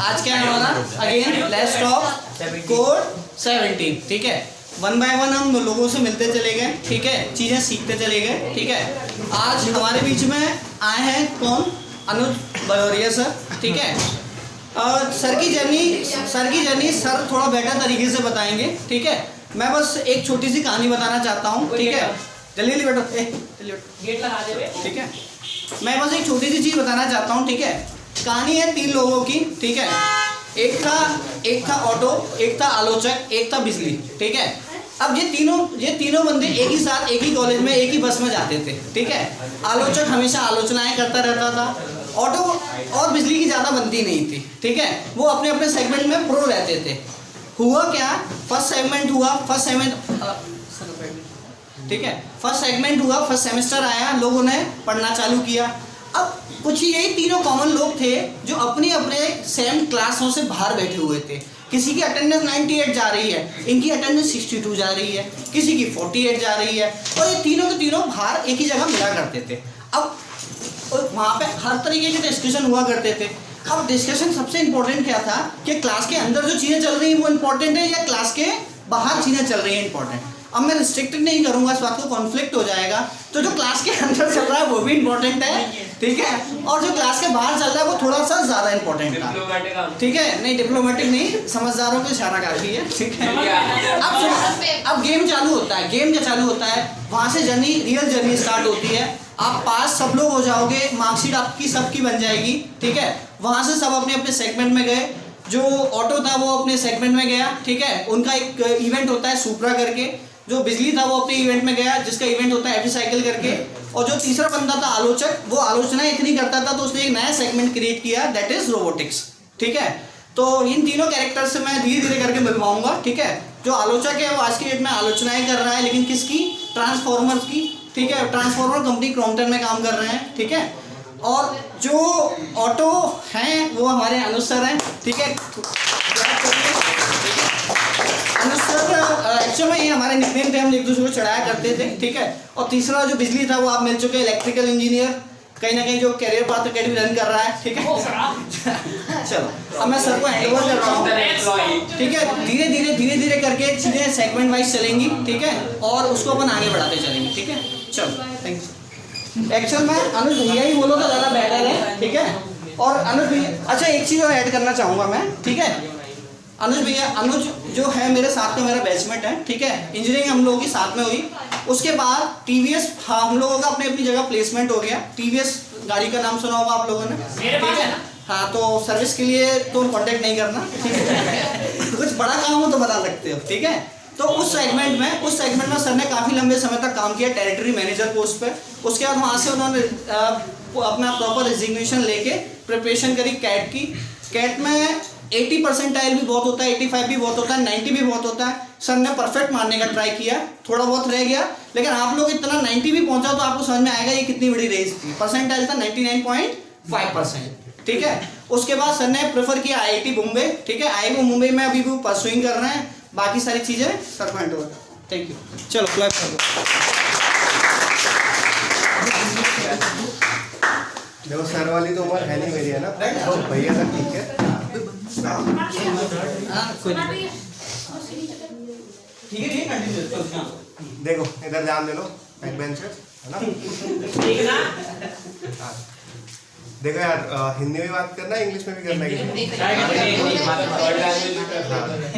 आज क्या है हमारा अगेन लेट्स टॉक कोड 17। ठीक है, वन बाय वन हम लोगों से मिलते चले गए, ठीक है, चीज़ें सीखते चले गए। ठीक है, आज हमारे बीच में आए हैं कौन? अनुज बलोरिया सर। ठीक है, सर की जर्नी सर थोड़ा बेटर तरीके से बताएंगे। ठीक है, मैं बस एक छोटी सी कहानी बताना चाहता हूँ। ठीक है, जल्दी बैठो, गेट लगा दे। ठीक है, मैं बस एक छोटी सी चीज़ बताना चाहता हूँ। ठीक है, कहानी है 3 लोगों की। ठीक है, एक था ऑटो, एक था आलोचक, एक था बिजली। ठीक है, अब ये तीनों बंदे एक ही साथ एक ही कॉलेज में एक ही बस में जाते थे। ठीक है, आलोचक हमेशा आलोचनाएं करता रहता था, ऑटो और बिजली की ज़्यादा बनती नहीं थी। ठीक है, वो अपने अपने सेगमेंट में प्रो रहते थे। हुआ क्या, फर्स्ट सेगमेंट हुआ, ठीक है, फर्स्ट सेमेस्टर आया, लोगों ने पढ़ना चालू किया। अब कुछ यही तीनों कॉमन लोग थे जो अपने अपने सेम क्लासों से बाहर बैठे हुए थे। किसी की अटेंडेंस 98 जा रही है, इनकी अटेंडेंस 62 जा रही है, किसी की 48 जा रही है, और ये तीनों के तीनों बाहर एक ही जगह मिला करते थे। अब वहाँ पे हर तरीके के डिस्कशन हुआ करते थे। अब डिस्कशन सबसे इम्पोर्टेंट क्या था कि क्लास के अंदर जो चीज़ें चल रही हैं वो इम्पोर्टेंट है या क्लास के बाहर चीज़ें चल रही हैं इम्पोर्टेंट। अब मैं रिस्ट्रिक्टेड नहीं करूंगा, इस बात को कॉन्फ्लिक्ट हो जाएगा। तो जो क्लास के अंदर चल रहा है वो भी इम्पोर्टेंट है, ठीक है, और जो क्लास के बाहर चल रहा है वो थोड़ा सा ज़्यादा इम्पोर्टेंट था। ठीक है, नहीं डिप्लोमेटिक नहीं, समझदारों को इशारा काफी है। ठीक है, अब गेम चालू होता है। गेम क्या चालू होता है, वहाँ से रियल जर्नी स्टार्ट होती है। आप पास सब लोग हो जाओगे, मार्कशीट आपकी सबकी बन जाएगी। ठीक है, वहाँ से सब अपने अपने सेगमेंट में गए। जो ऑटो था वो अपने सेगमेंट में गया। ठीक है, उनका एक इवेंट होता है सुप्रा करके। जो बिजली था वो अपने इवेंट में गया जिसका इवेंट होता है एपिसाइकिल करके। और जो तीसरा बंदा था आलोचक, वो आलोचना इतनी करता था तो उसने एक नया सेगमेंट क्रिएट किया, दैट इज रोबोटिक्स। ठीक है, तो इन तीनों कैरेक्टर से मैं धीरे धीरे करके मिलवाऊंगा। ठीक है, जो आलोचक है वो आज की डेट में आलोचनाएं कर रहा है, लेकिन किसकी? ट्रांसफॉर्मर्स की। ठीक है, ट्रांसफॉर्मर कंपनी क्रॉम्पटन में काम कर रहे हैं। ठीक है, और जो ऑटो हैं वो हमारे अनुज सर हैं। ठीक है, अनुज सर एक्चुअली में ये हमारे निकनेम थे, हम एक दूसरे को चढ़ाया करते थे। ठीक है, और तीसरा जो बिजली था वो आप मिल चुके इलेक्ट्रिकल इंजीनियर, कहीं ना कहीं जो कैरियर पाथ अकेडमी रन कर रहा है। ठीक है, चलो अब मैं सर को हैंड ओवर करता हूँ। ठीक है, धीरे धीरे करके चीज़ें सेगमेंट वाइज चलेंगी। ठीक है, और उसको अपन आगे बढ़ाते चलेंगे। ठीक है, चलो थैंक यू। एक्चुअल में अनुज भैया ही बोलो तो ज़्यादा बेटर है। ठीक है, और अनुज भैया, अच्छा एक चीज़ और ऐड करना चाहूँगा मैं। ठीक है, अनुज जो है मेरे साथ में मेरा बैचमेट है। ठीक है, इंजीनियरिंग हम लोगों की साथ में हुई। उसके बाद टीवीएस, हाँ हम लोगों का अपनी अपनी जगह प्लेसमेंट हो गया। टीवीएस गाड़ी का नाम सुना होगा आप लोगों ने, ठीक है, हाँ, तो सर्विस के लिए तो कांटेक्ट नहीं करना। ठीक है, कुछ बड़ा काम हो तो बता सकते हो। ठीक है, तो उस सेगमेंट में सर ने काफ़ी लंबे समय तक काम किया टेरिटरी मैनेजर पोस्ट पे। उसके बाद वहाँ से उन्होंने अपना प्रॉपर रिजिग्नेशन लेके प्रिपरेशन करी कैट की। कैट में 80% भी बहुत होता है, 85 भी बहुत होता है, 90 भी बहुत होता है। सर ने परफेक्ट मारने का ट्राई किया, थोड़ा बहुत रह गया, लेकिन आप लोग इतना 90 भी पहुंचा तो आपको समझ में आएगा ये कितनी बड़ी रेस थी। परसेंटाइल था 99.5%। ठीक है, उसके बाद सर ने प्रेफर किया IIT मुंबई। ठीक है, IIT मुंबई में अभी भी परसुइंग कर रहे हैं। बाकी सारी चीज़ें सर को हैंड ओवर। थैंक यू, चलो क्लैप कर दो। देखो सर वाली तो उम्र है नहीं मेरी, है ना, तो भैया तक ठीक है। देखो इधर ध्यान दे लो, बैक बेंचर्स, है ना। देखो यार, हिंदी में बात करना है, इंग्लिश में भी करना है।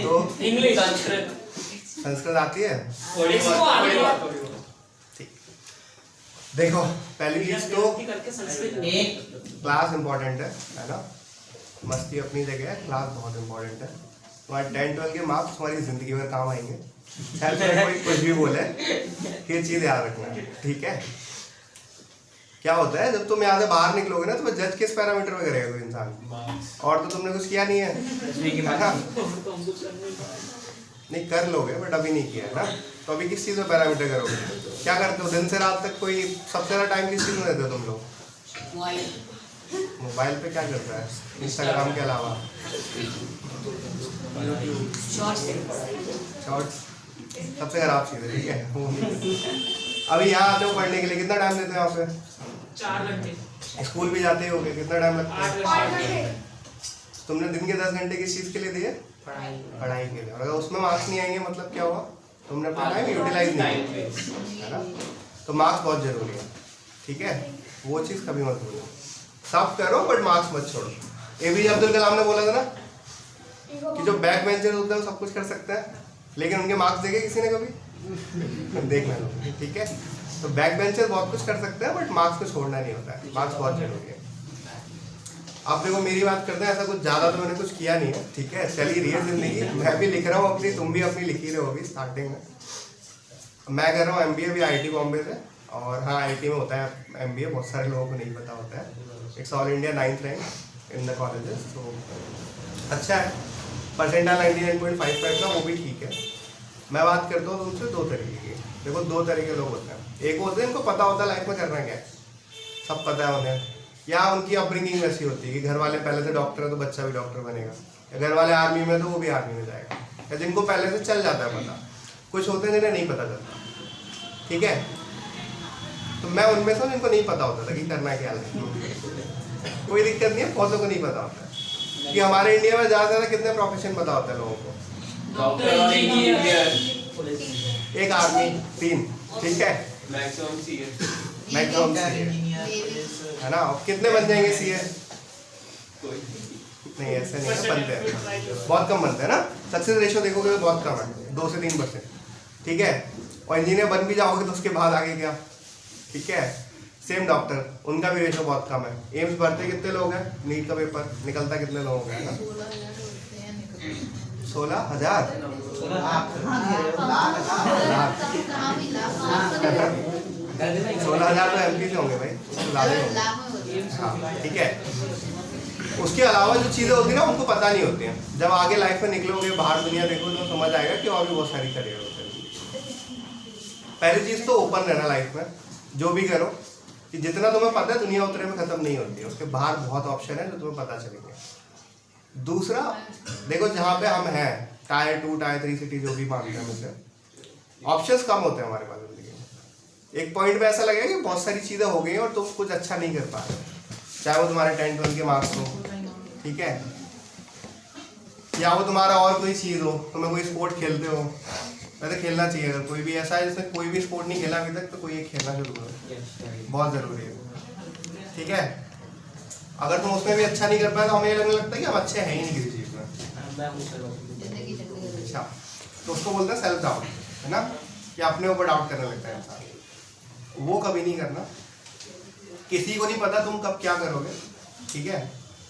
तो संस्कृत आती है? देखो पहली चीज तो क्लास इम्पोर्टेंट है ना। मस्ती अपनी जगह है, क्लास बहुत इम्पोर्टेंट है। तुम्हारे 10-12 के मार्क्स तुम्हारी जिंदगी भर काम आएंगे। कोई कुछ भी बोले, ये चीज याद रखना। ठीक है, क्या होता है जब तुम यहाँ से बाहर निकलोगे ना तो जज किस पैरामीटर में करेगा कोई इंसान, और तो तुमने कुछ किया नहीं है ना, नहीं कर लोगे बट अभी नहीं किया है ना। तो अभी किस चीज़ में पैरामीटर करोगे? क्या करते हो दिन से रात तक? कोई सबसे ज़्यादा टाइम किस चीज़ में देते हो तुम लोग? मोबाइल पे क्या करता है इंस्टाग्राम के अलावा? शॉर्ट्स सबसे खराब चीज़ है। ठीक है, अभी यहाँ आते हो पढ़ने के लिए, कितना टाइम देते हो यहाँ पे? 4 घंटे। स्कूल भी जाते हो, कितना टाइम लगता है? तुमने दिन के 10 घंटे किस चीज़ के लिए दिए? पढ़ाई के लिए। और अगर उसमें मार्क्स नहीं आएंगे मतलब क्या हुआ? तुमने अपना टाइम यूटिलाइज नहीं किया, है ना? तो मार्क्स बहुत जरूरी है, ठीक है? वो चीज़ कभी मत भूलो, सब करो बट मार्क्स मत छोड़ो। APJ अब्दुल कलाम ने बोला था ना कि जो बैक बेंचर होते हैं वो सब कुछ कर सकते हैं, लेकिन उनके मार्क्स देखे किसी ने कभी? देख लो, ठीक है? तो बैक बेंचर बहुत कुछ कर सकते हैं बट मार्क्स को छोड़ना नहीं होता है, मार्क्स बहुत जरूरी है। अब देखो मेरी बात करते हैं, ऐसा कुछ ज़्यादा तो मैंने कुछ किया नहीं है, ठीक है? चल ही रही है जिंदगी, मैं भी लिख रहा हूँ अपनी, तुम भी अपनी लिख ही रहे हो अभी स्टार्टिंग में। मैं कर रहा हूँ MBA भी IIT बॉम्बे से, और हाँ IIT में होता है MBA, बहुत सारे लोगों को नहीं पता होता है। It's all India 9th rank in the colleges, तो अच्छा है। परसेंटाइल 99.55 का, वो भी ठीक है। मैं बात करता हूँ तुमसे दो तरीके की। देखो दो तरह के लोग होते हैं, एक होते हैं इनको पता होता है लाइफ में करना क्या है, सब पता है उन्हें, या उनकी अपब्रिंगिंग ऐसी होती है कि घर वाले पहले से डॉक्टर है तो बच्चा भी डॉक्टर बनेगा, या घर वाले आर्मी में तो वो भी आर्मी में जाएगा, या जिनको पहले से चल जाता है पता। कुछ होते हैं जिन्हें नहीं पता चलता, ठीक है? तो मैं उनमें से जिनको नहीं पता होता था कि करना क्या है। कोई दिक्कत नहीं है, बहुतों को नहीं पता होता है कि हमारे इंडिया में ज़्यादा से ज़्यादा कितने प्रोफेशन पता होता है लोगों को? डॉक्टर और इंजीनियर, एक आर्मी, 3, ठीक है? मैक्सिमम सीए, मैक्सिमम CA, है ना? और कितने बन जाएंगे CA? कोई नहीं, ऐसे नहीं है, बनते हैं, बहुत कम बनते हैं ना। सक्सेस रेशियो देखोगे तो बहुत कम है, 2 से 3%, ठीक है? और इंजीनियर बन भी जाओगे तो उसके बाद आगे क्या, ठीक है? सेम डॉक्टर, उनका भी रेशियो बहुत कम है। एम्स भरते कितने लोग हैं? नीट का पेपर निकलता कितने लोगों का है ना? 16,000 16,000 तो MP से होंगे भाई, उससे ज़्यादा ही होंगे। हाँ, ठीक है? उसके अलावा जो चीज़ें होती हैं ना उनको पता नहीं होती हैं। जब आगे लाइफ में निकलोगे, बाहर दुनिया देखोगे तो समझ आएगा कि और भी बहुत सारी करियर होते हैं। पहली चीज़ तो ओपन रहना लाइफ में, जो भी करो, कि जितना तुम्हें पता है दुनिया उतने में ख़त्म नहीं होती है, उसके बाहर बहुत ऑप्शन है जो तुम्हें पता चलेंगे। दूसरा, देखो जहाँ पे हम हैं, टायर 2 टायर 3 सिटी जो भी मानते हैं, मुझे ऑप्शंस कम होते हैं हमारे पास जिंदगी में। एक पॉइंट पे ऐसा लगेगा कि बहुत सारी चीज़ें हो गई हैं और तुम कुछ अच्छा नहीं कर पा रहे, चाहे वो तुम्हारे 10-12 के मार्क्स हो, ठीक है, या वो तुम्हारा और कोई चीज़ हो, तुम्हें कोई स्पोर्ट खेलते हो, वैसे खेलना चाहिए। अगर कोई भी ऐसा है जिसने कोई भी स्पोर्ट नहीं खेला अभी तक, तो कोई एक खेलना शुरू करो, बहुत ज़रूरी है, ठीक है? अगर तुम उसमें भी अच्छा नहीं कर पाए तो हमें ये लगने लगता है कि हम अच्छे हैं ही नहीं किसी चीज़ में। अच्छा, तो उसको बोलते हैं सेल्फ डाउट, है ना? कि अपने ऊपर डाउट करने लगता है इंसान। वो कभी नहीं करना, किसी को नहीं पता तुम कब क्या करोगे, ठीक है?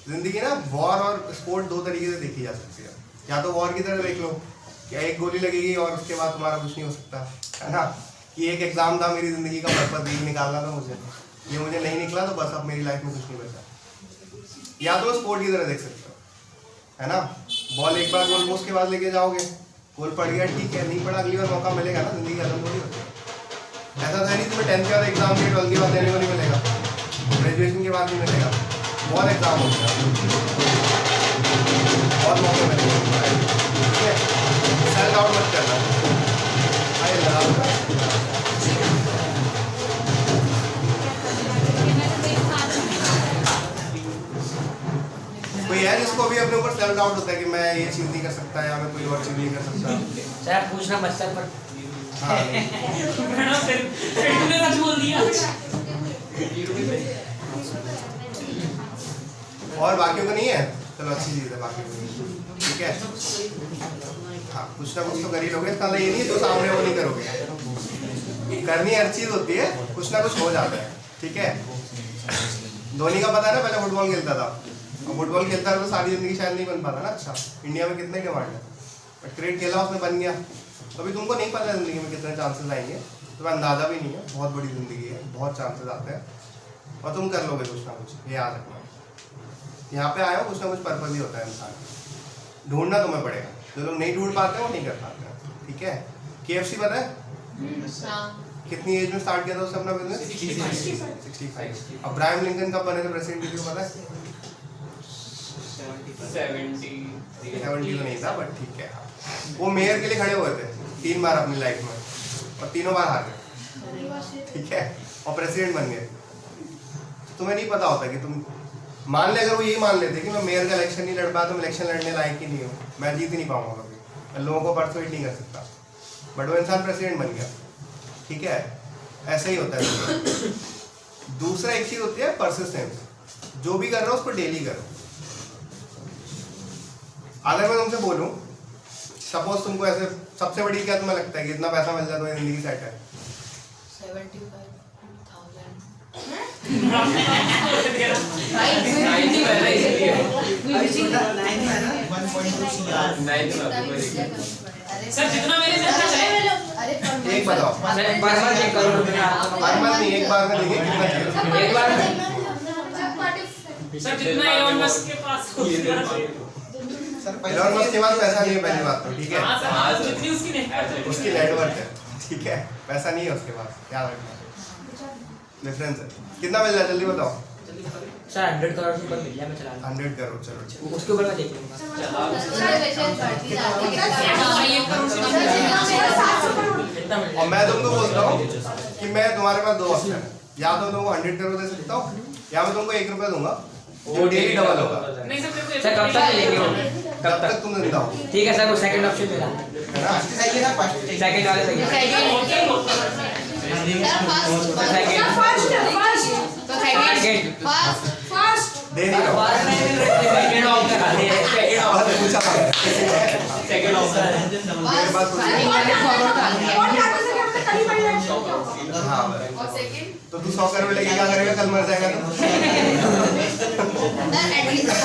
जिंदगी ना वॉर और स्पोर्ट 2 तरीके से देखी जा सकती है। या तो वॉर की तरह देख लो, क्या एक गोली लगेगी और उसके बाद तुम्हारा कुछ नहीं हो सकता, है ना? कि एक एग्जाम था मेरी ज़िंदगी का, पर्पस भी निकालना था मुझे, ये मुझे नहीं निकला तो बस अब मेरी लाइफ में कुछ नहीं बचा। या तो स्पोर्ट की तरह देख सकते हो, है ना? बॉल एक बार गोल पोस्ट के बाद लेके जाओगे, गोल पड़ गया ठीक है, नहीं पड़ा अगली बार मौका मिलेगा ना, जिंदगी खत्म थोड़ी होती है। ऐसा तो नहीं तुम्हें 10th के बाद एग्जाम के 12th के बाद देने को नहीं मिलेगा, ग्रेजुएशन के बाद नहीं मिलेगा, बहुत एग्जाम होते हैं, बहुत मौके मिलेंगे, ठीक है? सेल्फ आउट मत करना। आइए लगा कोई है जिसको भी अपने ऊपर सेल्फ डाउट होता है कि मैं ये चीज़ नहीं कर सकता या मैं कोई और चीज़ नहीं कर सकता? सर पूछना मत सर, पर हाँ, तूने सच बोल दिया। और बाकियों को नहीं है, चलो अच्छी चीज़ है, बाकियों को नहीं, ठीक है? हाँ, कुछ ना कुछ तो कर ही लोगे, इसका ये नहीं तो सामने वो नहीं करोगे। करनी हर चीज़ होती है, कुछ ना कुछ हो जाता है, ठीक है? धोनी का पता है ना, पहले फुटबॉल खेलता था, और फुटबॉल खेलता था तो सारी ज़िंदगी शायद नहीं बन पाता ना। अच्छा, इंडिया में कितने डिमांड है, बट क्रिकेट खेला उसमें बन गया। अभी तुमको नहीं पता ज़िंदगी में कितने चांसेस आएंगे, तुम्हें अंदाज़ा भी नहीं है, बहुत बड़ी ज़िंदगी है, बहुत चांसेस आते हैं, और तुम कर लोगे कुछ ना कुछ, ये याद रखना। यहाँ पे आया हो कुछ ना कुछ पर्पस ही होता है इंसान, ढूंढना तुम्हें पड़ेगा। जो लोग नहीं ढूंढ पाते हैं वो नहीं कर पाते हैं, ठीक है? KFC पता है कितनी एज में स्टार्ट किया था उसने अपना बिजनेस? 65। अब अब्राहम लिंकन कब बने थे प्रेसिडेंट, किसी को पता है? 70 तो नहीं था, बट ठीक है। वो मेयर के लिए खड़े हुए थे 3 बार अपनी लाइफ में, और तीनों बार हार गए, ठीक है? और प्रेसिडेंट बन गए। तुम्हें नहीं पता होता कि तुम मान ले अगर वो यही मान लेते कि मैं मेयर का इलेक्शन नहीं लड़ पाया तो मैं इलेक्शन लड़ने लायक ही नहीं हूँ, मैं जीत ही नहीं पाऊंगा कभी, मैं लोगों को परसुएट नहीं कर सकता, बट वो इंसान प्रेसिडेंट बन गया। ठीक है, ऐसा ही होता है। दूसरा एक चीज होती है परसिस्टेंस, जो भी कर रहे हो उसको डेली करो। अगर मैं तुमसे बोलूं, सपोज तुमको ऐसे सबसे बड़ी क्या तुम्हें लगता है कि इतना पैसा मिल जाए तो जिंदगी सेट है? 75,000 सर जितना मैंने सोचा है एक बताओ, पर मंथ 1 करोड़ रुपया हर मंथ नहीं, एक बार में देखिए कितना चाहिए। एक बार सर जितना एलोन मस्क के पास एलोन मस्क के पास पैसा नहीं है, पहली बात तो ठीक है, हाँ सर जितनी उसकी नेटवर्थ उसकी नेटवर्क है, ठीक है, पैसा नहीं है उसके पास, क्या रखना डिफरेंस है। कितना मिल रहा है जल्दी बताओ? सर 100 करोड़ से ऊपर मिल जाए मैं चला लूंगा। 100 करोड़, चलो उसके ऊपर मैं देख लूंगा। कितना मिल और मैं तुमको बोलता हूँ कि मैं तुम्हारे पास दो ऑप्शन है, या तो तुमको 100 करोड़ दे सकता हूँ, या मैं तुमको 1 रुपया दूंगा जो डेली डबल होगा। नहीं सर मेरे को सर कब तक मिलेंगे वो? कब तक तुम जिंदा हो, ठीक है सर, वो सेकंड ऑप्शन मेरा है ना? सेकंड वाले सही है। दे नहीं रहा हूँ। सेकंड ऑप्शन खाली है। बहुत पूछा था। सेकंड ऑप्शन मेरे पास कुछ नहीं। हाँ बस। तो तू 100 करोड़ लेके क्या करेगा? कल मर जाएगा तो।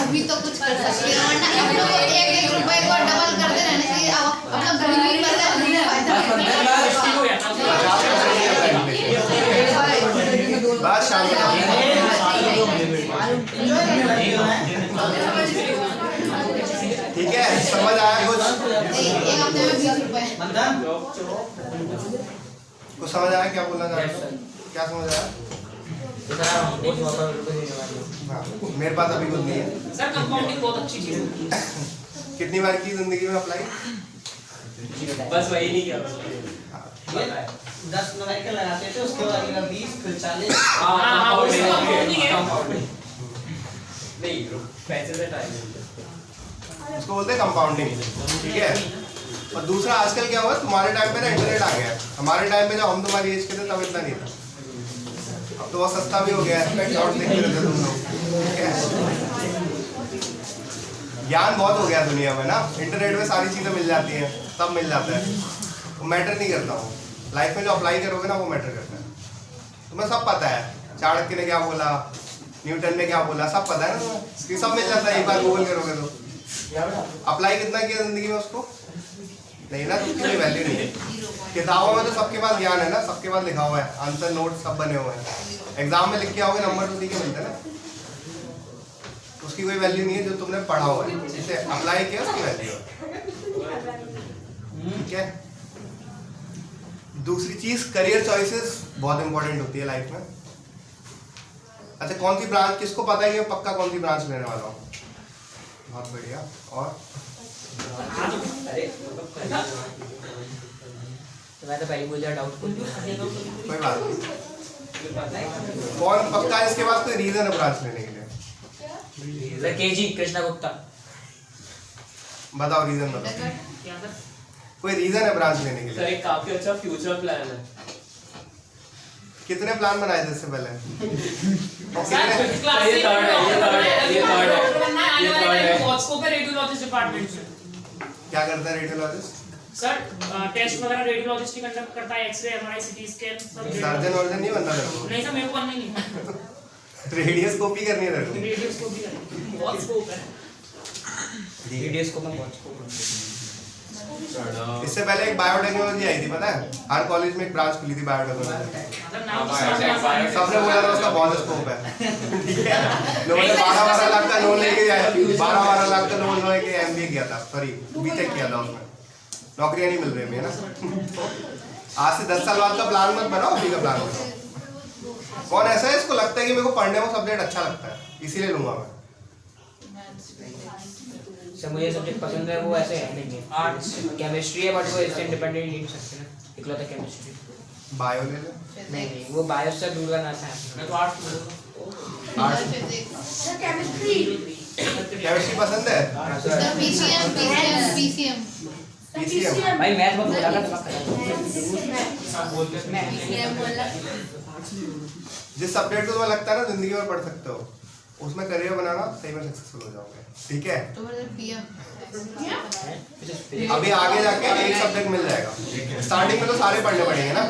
अभी तो कुछ कर सकते हैं, वरना हम लोग 1-1 रुपए को डबल करते रहने चाहिए। अब अपना गरीबी पर बस शाम को ठीक है, समझ आया कुछ? एक हफ्ते में 20 रुपए। कुछ समझ आया क्या बोलना चाह रहे हो? क्या समझ आया? इतना बहुत मौका रुपए देने वाली हूँ। हाँ, मेरे पास अभी कुछ नहीं है। सर कंपाउंडिंग बहुत अच्छी चीज है। कितनी बार की जिंदगी में अप्लाई? बस वही नहीं किया बस। 10 न्यूमेरिकल लगाते थे, उसके बाद 20 फिर 40। हाँ, वो इसका compounding है। नहीं ब्रो, पैसे से टाइम उसको बोलते हैं कंपाउंडिंग, ठीक है। और दूसरा आजकल क्या हुआ, तुम्हारे टाइम पे ना इंटरनेट आ गया है, हमारे टाइम पे जब हम तुम्हारी एज के थे तब इतना नहीं था। अब तो बहुत सस्ता भी हो गया है, शॉर्ट देखते रहते तुम लोग, ठीक है। ज्ञान बहुत हो गया दुनिया में ना, इंटरनेट में सारी चीजें मिल जाती हैं, सब मिल जाता है, वो मैटर नहीं करता वो। लाइफ में जो अप्लाई करोगे ना वो मैटर करता है। तुम्हें सब पता है, चाणक्य ने क्या बोला, न्यूटन ने क्या बोला, सब पता है ना तुम्हें, ये सब मिल जाता है एक बार गूगल करोगे तो। अप्लाई कितना किया जिंदगी में उसको? नहीं ना, उसकी कोई वैल्यू नहीं है। किताबों में तो सबके पास ज्ञान है ना, सबके पास लिखा हुआ है, आंसर नोट सब बने हुए हैं, एग्जाम में लिख के आओगे नंबर तो उसी के मिलते हैं ना, उसकी कोई वैल्यू नहीं है। जो तुमने पढ़ा हुआ है, जिसे अप्लाई किया उसकी वैल्यू है, ठीक है। दूसरी चीज करियर चॉइसेस बहुत इंपॉर्टेंट होती है लाइफ में। अच्छा, कौन सी ब्रांच, किसको पता है कि मैं पक्का कौन सी ब्रांच लेने वाला हूँ? बहुत बढ़िया। और तो मैं तो पहले बोल दिया डाउट कोई बात नहीं, कौन पक्का है इसके पास कोई रीजन है ब्रांच लेने के लिए? Sir KG Krishna Gupta. बताओ रीजन बताओ, क्या सर? कोई रीजन है ब्रांच लेने के सर लिए? एक काफी अच्छा फ्यूचर प्लान है। कितने प्लान बनाए थे इससे पहले? और सर कितने? फिफ्थ क्लास से ये third है, ये third है, ये third है। आने वाले ये third टाइम है। में बहुत स्कोप है रेडियोलॉजिस्ट डिपार्टमेंट से। क्या करता है रेडियोलॉजिस्ट? सर टेस्ट वगैरह रेडियोलॉजिस्ट ही कंडक्ट करता है, एक्सरे एमआरआई सीटी स्कैन सब। सर्जन वर्जन नहीं बनना तेरे नहीं सर मेरे को करना ही नहीं, को, रेडियोस्कोपी करनी है तेरे को। रेडियोस्कोपी का बहुत स्कोप है। वीडियोस को मैं बहुत स्कोप इससे पहले एक बायोटेक्नोलॉजी आई थी, पता है? हर कॉलेज में एक ब्रांच खुली थी बायोटेक्नोलॉजी। मतलब नाम तो सबने बोला था उसका बहुत स्कोप है, ठीक है। लोगों ने 12-12 लाख का लोन लेके 12-12 लाख का लोन लेके एमबीए किया था, सॉरी बीटेक किया था उसमें। नौकरियां नहीं मिल रही है ना। आज से 10 साल बाद का प्लान मत बनाओ, अभी का प्लान बनाओ। कौन ऐसा है इसको लगता है कि मेरे को पढ़ने में सब्जेक्ट अच्छा लगता है इसीलिए लूंगा मैं? सर मुझे सब्जेक्ट पसंद है वो ऐसे है नहीं है। आर्ट्स केमिस्ट्री है बट वो इससे इंडिपेंडेंट नहीं कर सकते ना, इकलौता केमिस्ट्री। बायो ले ले। नहीं वो बायो से दूर का ना था। मैं तो आर्ट्स में हूँ। आर्ट्स। केमिस्ट्री पसंद है? पीसीएम पीसीएम भाई मैथ बहुत बोला था जिस सब्जेक्ट को तुम्हें लगता है ना जिंदगी में पढ़ सकते हो, उसमें करियर बनाना, सही में सक्सेसफुल हो जाओगे। ठीक है, अभी आगे जाके एक सब्जेक्ट मिल जाएगा। स्टार्टिंग में तो सारे पढ़ने पड़ेंगे ना।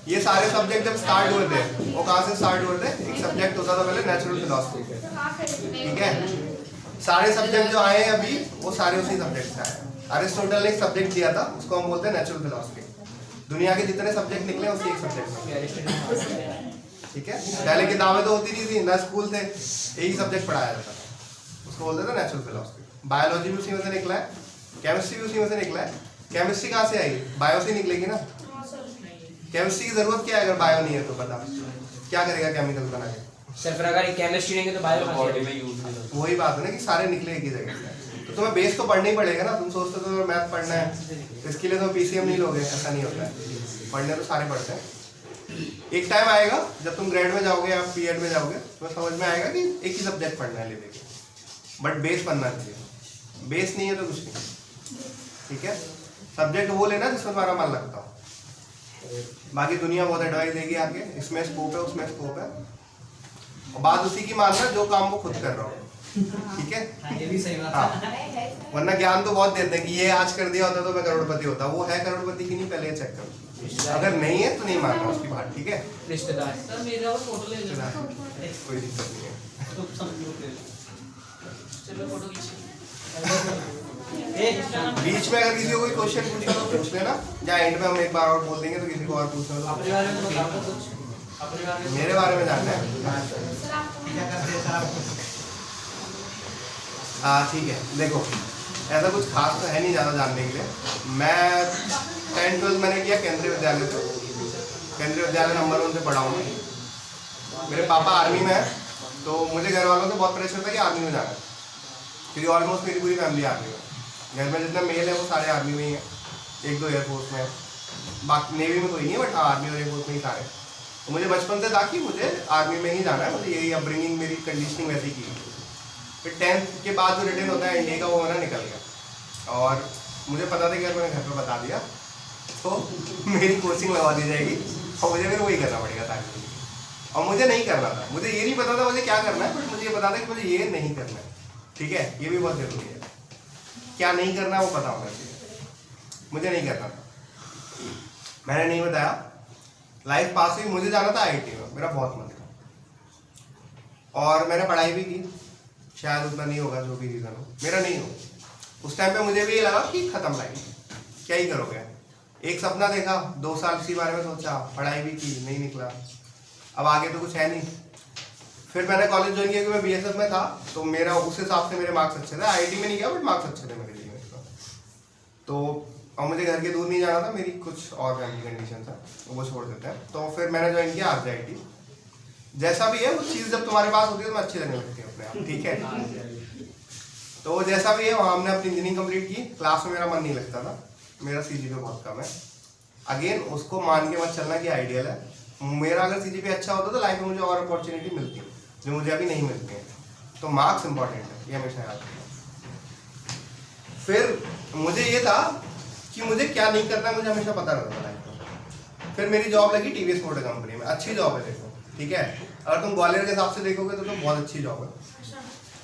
ये सारे सब्जेक्ट जब स्टार्ट हुए थे, वो कहाँ से स्टार्ट हुए थे? एक सब्जेक्ट होता था पहले नेचुरल फिलोसफी। ठीक है, सारे सब्जेक्ट जो आए हैं अभी, वो सारे उसी सब्जेक्ट से आए हैं। अरिस्टोटल ने एक सब्जेक्ट दिया था, उसको हम बोलते हैं नेचुरल फिलोसफी। दुनिया के जितने सब्जेक्ट निकले उसी एक सब्जेक्ट में। ठीक है, पहले किताबें तो होती नहीं थी ना, स्कूल थे, एक ही सब्जेक्ट पढ़ाया जाता था, उसको बोलते थे नेचुरल फिलोसफी। बायोलॉजी भी उसी में से निकला है, केमिस्ट्री भी उसी में से निकला है। केमिस्ट्री कहाँ से आई? बायो से निकलेगी ना। केमिस्ट्री की जरूरत क्या है अगर बायो नहीं है तो? बता क्या करेगा केमिकल बना के? सर फिर अगर केमिस्ट्री नहीं है तो बायो बॉडी में यूज नहीं होता। वही बात है ना कि सारे निकले एक ही जगह से। तो तुम्हें बेस तो पढ़ना ही पड़ेगा ना। तुम सोचते हो तो मैथ पढ़ना है, इसके लिए तो पीसीएम नहीं लोगे, ऐसा नहीं होता है। पढ़ने तो सारे पढ़ते हैं। एक टाइम आएगा जब तुम ग्रेड में जाओगे या पीएड में जाओगे तो समझ में आएगा कि एक ही सब्जेक्ट पढ़ना है लेके, बट बेस बनना चाहिए। बेस नहीं है तो कुछ नहीं। ठीक है, सब्जेक्ट वो लेना जिसमें तुम्हारा मन लगता हो। बाकी दुनिया बहुत एडवाइस देगी आगे, इसमें स्कोप है, उसमें स्कोप है, और बात उसी की मानना जो काम वो खुद कर रहा हो। ठीक है, ये भी सही बात हाँ, वरना ज्ञान तो बहुत देते हैं कि ये आज कर दिया होता तो मैं करोड़पति होता। वो है करोड़पति की नहीं, पहले ये चेक करो। अगर नहीं है तो नहीं मानना उसकी बात। ठीक है, रिश्तेदार सर मेरा फोटो ले लो। कोई दिक्कत नहीं है। चलो फोटो खींचिए। बीच में अगर किसी को कोई क्वेश्चन पूछना तो पूछ लेना, या एंड में हम एक बार और बोल देंगे तो किसी को और पूछना हो अपने बारे में बताओ कुछ। अपने बारे में मेरे बारे में जानना है। क्या करते हैं सर आप? ठीक है, देखो ऐसा कुछ खास तो है नहीं ज़्यादा जानने के लिए। मैं 10-12 मैंने किया केंद्रीय विद्यालय से। केंद्रीय विद्यालय नंबर 1 से पढ़ा हूँ मैं। मेरे पापा आर्मी में है, तो मुझे घर वालों से बहुत प्रेशर था कि आर्मी में जाना है, क्योंकि ऑलमोस्ट मेरी पूरी फैमिली आर्मी में। घर में जितने मेल है वो सारे आर्मी में ही हैं, 1-2 एयरफोर्स में है, बाकी नेवी में कोई नहीं है, बट हाँ आर्मी और एयरफोर्स में ही सारे। तो मुझे बचपन से था कि मुझे आर्मी में ही जाना है, मुझे यही अपब्रिंगिंग, मेरी कंडीशनिंग वैसी की। फिर 10th के बाद जो रिटर्न होता है इंडिया का, वो मेरा निकल गया, और मुझे पता था कि अगर मैंने घर पर बता दिया तो मेरी कोचिंग लगवा दी जाएगी और मुझे फिर वही करना पड़ेगा ताकि, और मुझे नहीं करना था। मुझे ये नहीं पता था मुझे क्या करना है, बट मुझे ये पता था कि मुझे ये नहीं करना है। ठीक है, ये भी बहुत जरूरी है, क्या नहीं करना है वो पता होना चाहिए। मुझे नहीं करना था, मैंने नहीं बताया। लाइफ पास हुई, मुझे जाना था IIT में, मेरा बहुत मन था और मैंने पढ़ाई भी की। शायद उतना नहीं होगा, जो भी रीज़न हो, मेरा नहीं हो। उस टाइम पे मुझे भी ये लगा कि खत्म लाइफ, क्या ही करोगे। एक सपना देखा, 2 साल इसी बारे में सोचा, पढ़ाई भी की, नहीं निकला, अब आगे तो कुछ है नहीं। फिर मैंने कॉलेज ज्वाइन किया, क्योंकि मैं BSF में था, तो मेरा उस हिसाब से मेरे मार्क्स अच्छे थे। IIT में नहीं गया, बट मार्क्स अच्छे थे मेरे लिए। तो और मुझे घर के दूर नहीं जाना था, मेरी कुछ और फैमिली कंडीशन था, तो वो छोड़ देते हैं। तो फिर मैंने ज्वाइन किया RJIT। जैसा भी है वो चीज़ जब तुम्हारे पास होती है तो अच्छी लगने लगती है अपने आप। ठीक है, तो जैसा भी है वहाँ हमने अपनी इंजीनियरिंग कंप्लीट की। क्लास में मेरा मन नहीं लगता था, मेरा CGPA बहुत कम है। अगेन उसको मान के मत चलना कि आइडियल है। मेरा अगर CGPA अच्छा होता तो लाइफ में मुझे और अपॉर्चुनिटी मिलती, जो मुझे अभी नहीं मिलती है। तो मार्क्स इंपॉर्टेंट है, ये हमेशा याद रखना। फिर मुझे ये था कि मुझे क्या नहीं करना है, मुझे हमेशा पता रहता था लाइफ में। फिर मेरी जॉब लगी TVS मोटर कंपनी में, अच्छी जॉब है देखो। ठीक है, अगर तुम ग्वालियर के हिसाब से देखोगे तो बहुत अच्छी जॉब है,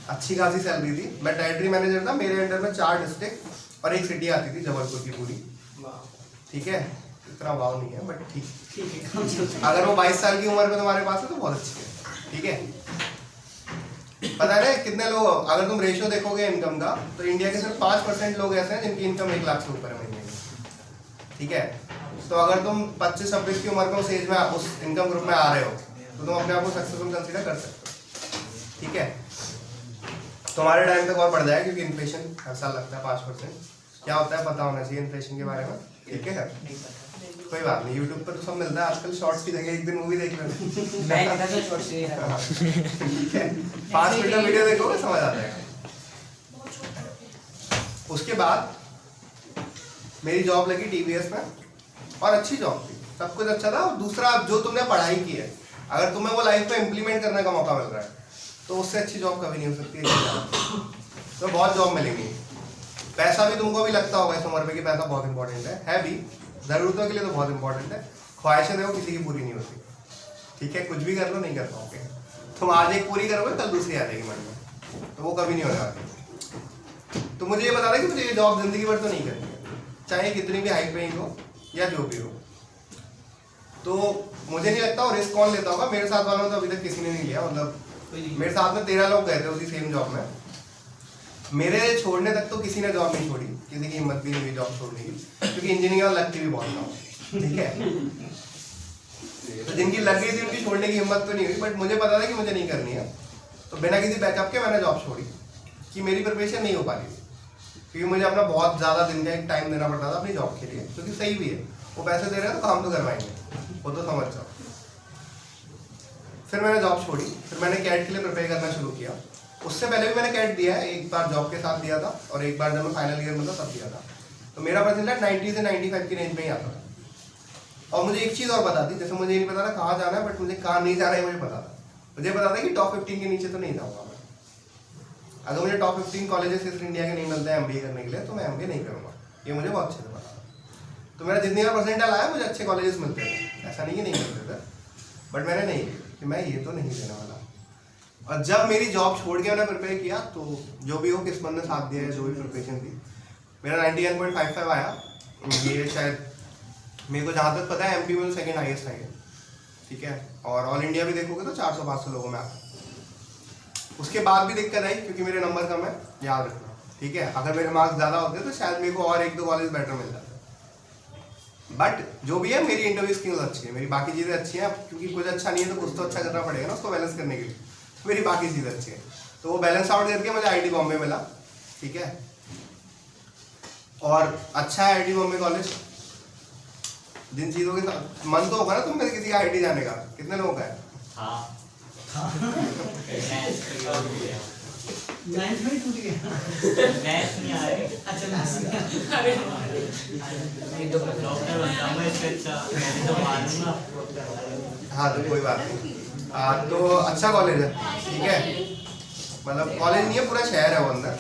अच्छी खासी सैलरी थी। मैं टेरिटरी मैनेजर था, मेरे अंडर में 4 डिस्ट्रिक्ट और 1 सिटी आती थी, जबलपुर की पूरी। ठीक है, इतना वाव नहीं है, बट ठीक है। अगर वो 22 साल की उम्र में तुम्हारे पास है तो बहुत अच्छी है। ठीक है, पता है कितने लोग, अगर तुम रेशियो देखोगे इनकम का, तो इंडिया के सिर्फ 5% लोग ऐसे हैं जिनकी इनकम 1 लाख से ऊपर है महीने में। ठीक है, तो अगर तुम 25-26 की उम्र में उस एज में, उस इनकम ग्रुप में आ रहे हो, तो तुम अपने आप को सक्सेसफुल कंसीडर कर सकते हो। ठीक है, तुम्हारे टाइम तक और बढ़ जाएगा, क्योंकि इन्फ्लेशन हर साल लगता है 5%। क्या होता है पता होना चाहिए इन्फ्लेशन के बारे में। ठीक है, कोई बात नहीं, यूट्यूब पर तो सब मिलता है आजकल, शॉर्ट्स की जगह एक दिन मूवी देख लो। मैं कहता था शॉर्ट से ठीक है, 5 मिनट का वीडियो देखोगे समझ आ जाएगा। उसके बाद मेरी जॉब लगी TVS में, और अच्छी जॉब थी, सब कुछ अच्छा था। और दूसरा, जो तुमने पढ़ाई की है अगर तुम्हें वो लाइफ में इम्प्लीमेंट करने का मौका मिल रहा है तो उससे अच्छी जॉब कभी नहीं हो सकती है। तो बहुत जॉब मिलेंगी। पैसा भी तुमको भी लगता होगा इस उम्र पे कि पैसा बहुत इंपॉर्टेंट है भी, ज़रूरतों के लिए तो बहुत इंपॉर्टेंट है। ख्वाहिशें देखो किसी की पूरी नहीं होती, ठीक है, कुछ भी कर लो नहीं कर पाओगे। तुम आज एक पूरी करोगे कल दूसरी आ जाएगी मन में, तो वो कभी नहीं होने वाली। तो मुझे ये बता दें कि मुझे ये जॉब जिंदगी भर तो नहीं करनी है, चाहे कितनी भी हाई पेइंग हो या जो भी हो। तो मुझे नहीं लगता, और रिस्क कौन लेता होगा। मेरे साथ वालों ने तो अभी तक किसी ने नहीं लिया। मतलब मेरे साथ में 13 लोग गए थे उसी सेम जॉब में। मेरे छोड़ने तक तो किसी ने जॉब नहीं छोड़ी, किसी की हिम्मत भी नहीं हुई जॉब छोड़ने की, क्योंकि इंजीनियर लगती भी बहुत था, ठीक है। तो जिनकी लग गई थी उनकी छोड़ने की हिम्मत तो नहीं हुई, बट मुझे पता था कि मुझे नहीं करनी है। तो बिना किसी बैकअप के मैंने जॉब छोड़ी कि मेरी प्रिपरेशन नहीं हो पा रही थी, क्योंकि मुझे अपना बहुत ज़्यादा दिन का एक टाइम देना पड़ता था अपनी जॉब के लिए, क्योंकि सही भी है, वो पैसे दे रहे हैं तो काम तो करवाएंगे, वो तो समझ जाओ। फिर मैंने जॉब छोड़ी, फिर मैंने कैट के लिए प्रिपेयर करना शुरू किया। उससे पहले भी मैंने कैट दिया है, एक बार जॉब के साथ दिया था और एक बार जब मैं फाइनल ईयर में था तब दिया था। तो मेरा परसेंटेज 90 से 95 की रेंज में ही आता था। और मुझे एक चीज़ और बता दी, जैसे मुझे नहीं पता था कहाँ जाना है, बट मुझे कहाँ नहीं जाना है मुझे पता था। मुझे पता था कि टॉप 15 के नीचे तो नहीं जाऊँगा मैं। अगर मुझे टॉप 15 कॉलेजेस इस इंडिया के नहीं मिलते हैं MBA करने के लिए, तो मैं MBA नहीं करूँगा, ये मुझे बहुत अच्छे से पता था। तो मेरा जितनी बार परसेंटाइल आया मुझे अच्छे कॉलेजेस मिलते थे, ऐसा नहीं कि नहीं मिलते थे, बट मैंने नहीं कि मैं ये तो नहीं देने वाला। और जब मेरी जॉब छोड़ के मैंने प्रिपेयर किया, तो जो भी हो किस्मत ने साथ दिया है, जो भी प्रिपरेशन थी, मेरा 91.55 आया। ये शायद मेरे को जहाँ तक पता है MP में तो सेकेंड हाईएस्ट है, ठीक है। और ऑल इंडिया भी देखोगे तो 400-500 लोगों में आता है। उसके बाद भी दिक्कत आई क्योंकि मेरे नंबर कम है, याद रखना, ठीक है। अगर मेरे मार्क्स ज़्यादा होते तो शायद मेरे को और 1-2 कॉलेज बेटर मिल जाते। बट जो भी है, मेरी इंटरव्यू स्किल्स अच्छी है, मेरी बाकी चीज़ें अच्छी हैं, क्योंकि कुछ अच्छा नहीं है तो कुछ तो अच्छा करना पड़ेगा ना उसको बैलेंस करने के लिए। मेरी बाकी चीज़ें अच्छी हैं, तो वो बैलेंस आउट करके मुझे IIT बॉम्बे मिला, ठीक है। और अच्छा है IIT बॉम्बे कॉलेज। जिन चीज़ों के साथ मन तो होगा ना तुम में किसी का IIT जाने का, कितने लोगों का है? हाँ नाइन्थ में टूट गया। मैथ्स नहीं आ रही। अच्छा मैथ्स। अरे डॉक्टर बनता हूँ इससे अच्छा, मैंने तो मालूम ना। हाँ तो कोई बात नहीं। तो अच्छा कॉलेज है, ठीक है। मतलब कॉलेज नहीं है, पूरा शहर है वो अंदर।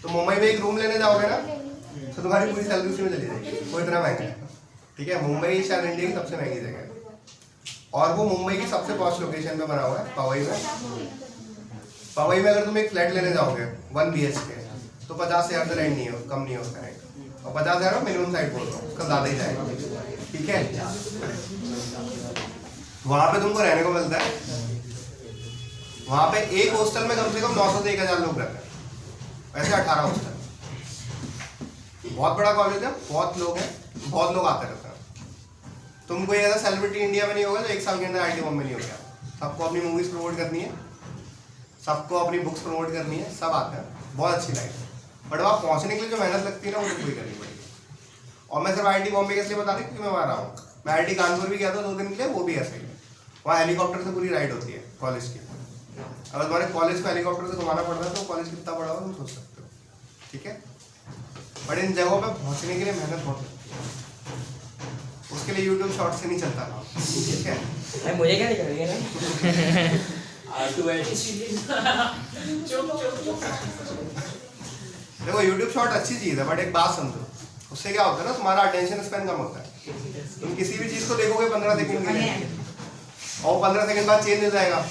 तो मुंबई में एक रूम लेने जाओगे ना तो तुम्हारी पूरी सैलरी उसी में चली जाएगी, वो इतना महंगा है, ठीक है। मुंबई शायद इंडिया की सबसे महंगी जगह है, और वो मुंबई की सबसे पॉश लोकेशन पे बना हुआ है, पवई में। पवई में अगर तुम एक फ्लैट लेने जाओगे 1 BHK तो 50,000 से रेंट नहीं है, कम नहीं है उसका रेंट। और 50,000 मिनिमम साइड बोल रहा हूँ, उसका ज़्यादा ही जाएगा, ठीक है। वहाँ पे तुमको रहने को मिलता है। वहाँ पे एक हॉस्टल में कम से कम 900 से 1,000 लोग रहते हैं, वैसे 18 हॉस्टल। बहुत बड़ा कॉलेज है, बहुत लोग हैं, बहुत लोग आते रहते हैं। तुम कोई ऐसा सेलिब्रिटी इंडिया में नहीं होगा जो 1 साल के अंदर IIT बॉम्बे नहीं हो गया। सबको अपनी मूवीज प्रमोट करनी है, सबको अपनी बुक्स प्रमोट करनी है, सब आते हैं, बहुत अच्छी लाइफ है। बट वहाँ पहुँचने के लिए जो मेहनत लगती है ना, वो तो पूरी करनी पड़ेगी। और मैं सिर्फ IIT बॉम्बे के इसलिए बता रही हूँ क्योंकि मैं वहाँ रहा हूँ। मैं IIT कानपुर भी गया था 2 दिन के लिए, वो भी ऐसा ही है। वहाँ हेलीकॉप्टर से पूरी राइड होती है कॉलेज की। अगर तुम्हारे कॉलेज को हेलीकॉप्टर से घुमाना पड़ता है तो कॉलेज कितना बड़ा हो तुम सोच सकते हो, ठीक है। बट इन जगहों पे पहुंचने के लिए मेहनत बहुत लगती है, उसके लिए यूट्यूब शॉर्ट से नहीं चलता ना, ठीक है। भाई मुझे क्या करोगे ना? देखो यूट्यूब शॉर्ट अच्छी चीज़ है, बट एक बात समझो, उससे क्या होता है ना, तुम्हारा अटेंशन स्पैन कम होता है। तुम किसी भी चीज़ को देखोगे 15 सेकंड के लिए, और 15 सेकंड बाद चेंज हो जाएगा।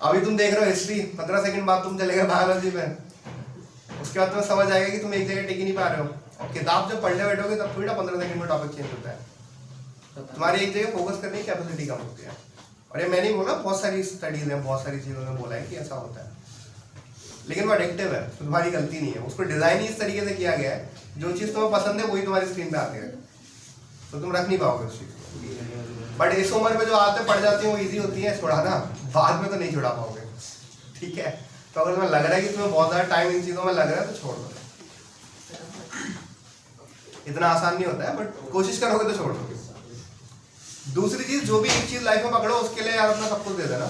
अभी तुम देख रहे हो हिस्ट्री, 15 सेकंड बाद तुम चले गए बायोलॉजी में, उसके बाद तुम्हें समझ आएगा कि तुम एक जगह टिक ही नहीं पा रहे हो। और किताब जब पढ़ने बैठोगे तब थोड़ी ना 15 सेकंड में टॉपिक चेंज होता है। तुम्हारी एक जगह फोकस करने की कैपेसिटी कम होती है। और ये मैं नहीं बोला, बहुत सारी स्टडीज हैं, बहुत सारी चीज़ों में बोला है कि ऐसा होता है, लेकिन वो एडिक्टिव है, तो तुम्हारी गलती नहीं है। उसको डिज़ाइन ही इस तरीके से किया गया है, जो चीज़ तुम्हें पसंद है वही तुम्हारी स्क्रीन पे आती है, तो तुम रख नहीं पाओगे उस चीज़ को। बट इस उम्र में जो आदतें पड़ जाती हैं वो ईजी होती है छुड़ाना, बाद में तो नहीं छुड़ा पाओगे, ठीक है। तो अगर तुम्हें लग रहा है कि तुम्हें बहुत ज़्यादा टाइम इन चीज़ों में लग रहा है तो छोड़ दो। इतना आसान नहीं होता है, बट कोशिश करोगे तो छोड़ दोगे। दूसरी चीज़, जो भी एक चीज़ लाइफ में पकड़ो उसके लिए यार अपना सब कुछ दे देना।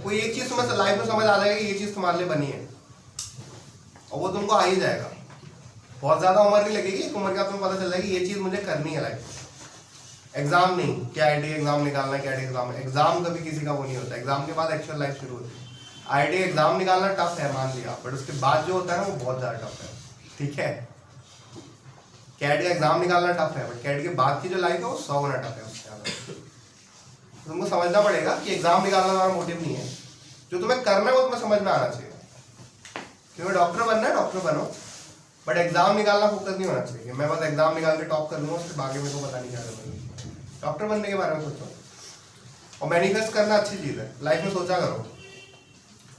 कोई एक चीज़ तुम्हें लाइफ में समझ आ जाएगा कि ये चीज़ तुम्हारे लिए बनी है, और वो तुमको आ ही जाएगा। बहुत ज़्यादा उम्र नहीं लगेगी, एक उम्र का तुम्हें पता चल जाएगा कि ये चीज़ मुझे करनी है लाइफ में। एग्जाम नहीं कि आईआईटी एग्जाम निकालना है, क्या एग्जाम कभी किसी का वो नहीं होता, एग्जाम के बाद एक्चुअल लाइफ शुरू होती है। आईआईटी एग्जाम निकालना टफ है मान लिया, बट उसके बाद जो होता है ना वो बहुत ज़्यादा टफ है, ठीक है। कैट का एग्जाम निकालना टफ है, बट कैट के बाद की जो लाइफ है वो 100 गुना टफ है उससे ज़्यादा। तुमको समझना पड़ेगा कि एग्जाम निकालना हमारा मोटिव नहीं है, जो तुम्हें करना है वो तुम्हें समझ में आना चाहिए। क्योंकि डॉक्टर बनना है डॉक्टर बनो, बट एग्जाम निकालना फोकस नहीं होना चाहिए। मैं बस एग्जाम निकाल के टॉप कर लूँगा, उसके बाकी मेरे को पता नहीं क्या करना। डॉक्टर बनने के बारे में सोचो, और मैनिफेस्ट करना अच्छी चीज़ है। लाइफ में सोचा करो,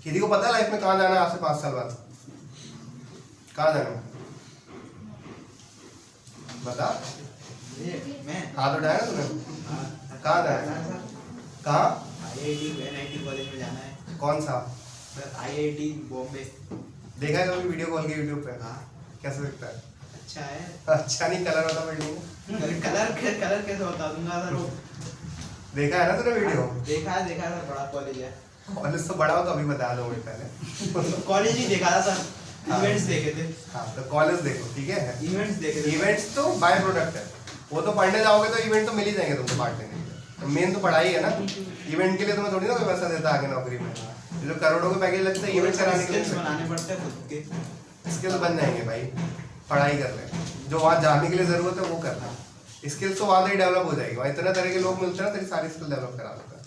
किसी को पता है लाइफ में कहाँ जाना है आज से 5 साल बाद? कहाँ जाना है बता? हाथ उठाया ना तूने? कहाँ जाना है? कहाँ? IIT कॉलेज में जाना है। कौन सा? IIT बॉम्बे। देखा है कभी वीडियो कॉल के यूट्यूब पे? हाँ। कैसे दिखता है? अच्छा है। अच्छा नहीं, कलर होता बिल्डिंग। कलर कैसे बता दूंगा सर वो। देखा है ना तूने वीडियो? देखा है सर, बड़ा कॉलेज है। कॉलेज तो बड़ा हो तो अभी बता दो मुझे पहले। कॉलेज ही देखा था सर, इवेंट्स देखे थे। हाँ तो कॉलेज देखो, ठीक है। इवेंट्स देखे थे। इवेंट्स तो बाय प्रोडक्ट है, वो तो पढ़ने जाओगे तो इवेंट तो मिल ही जाएंगे तुमको बांटने के लिए। मेन तो पढ़ाई है ना, इवेंट के लिए तुम्हें थोड़ी ना कोई पैसा देता आगे नौकरी में। जो करोड़ों के पैकेज लगते हैं इवेंट कराने के लिए, बनाने पड़ते हैं खुद के। स्किल्स बन जाएंगे भाई, पढ़ाई कर ले। जो वहाँ जाने के लिए जरूरत है वो करना, स्किल्स तो वहाँ से ही डेवलप हो जाएगी। वहाँ इतने तरह के लोग मिलते हैं, तेरी सारी स्किल डेवलप करा देता है।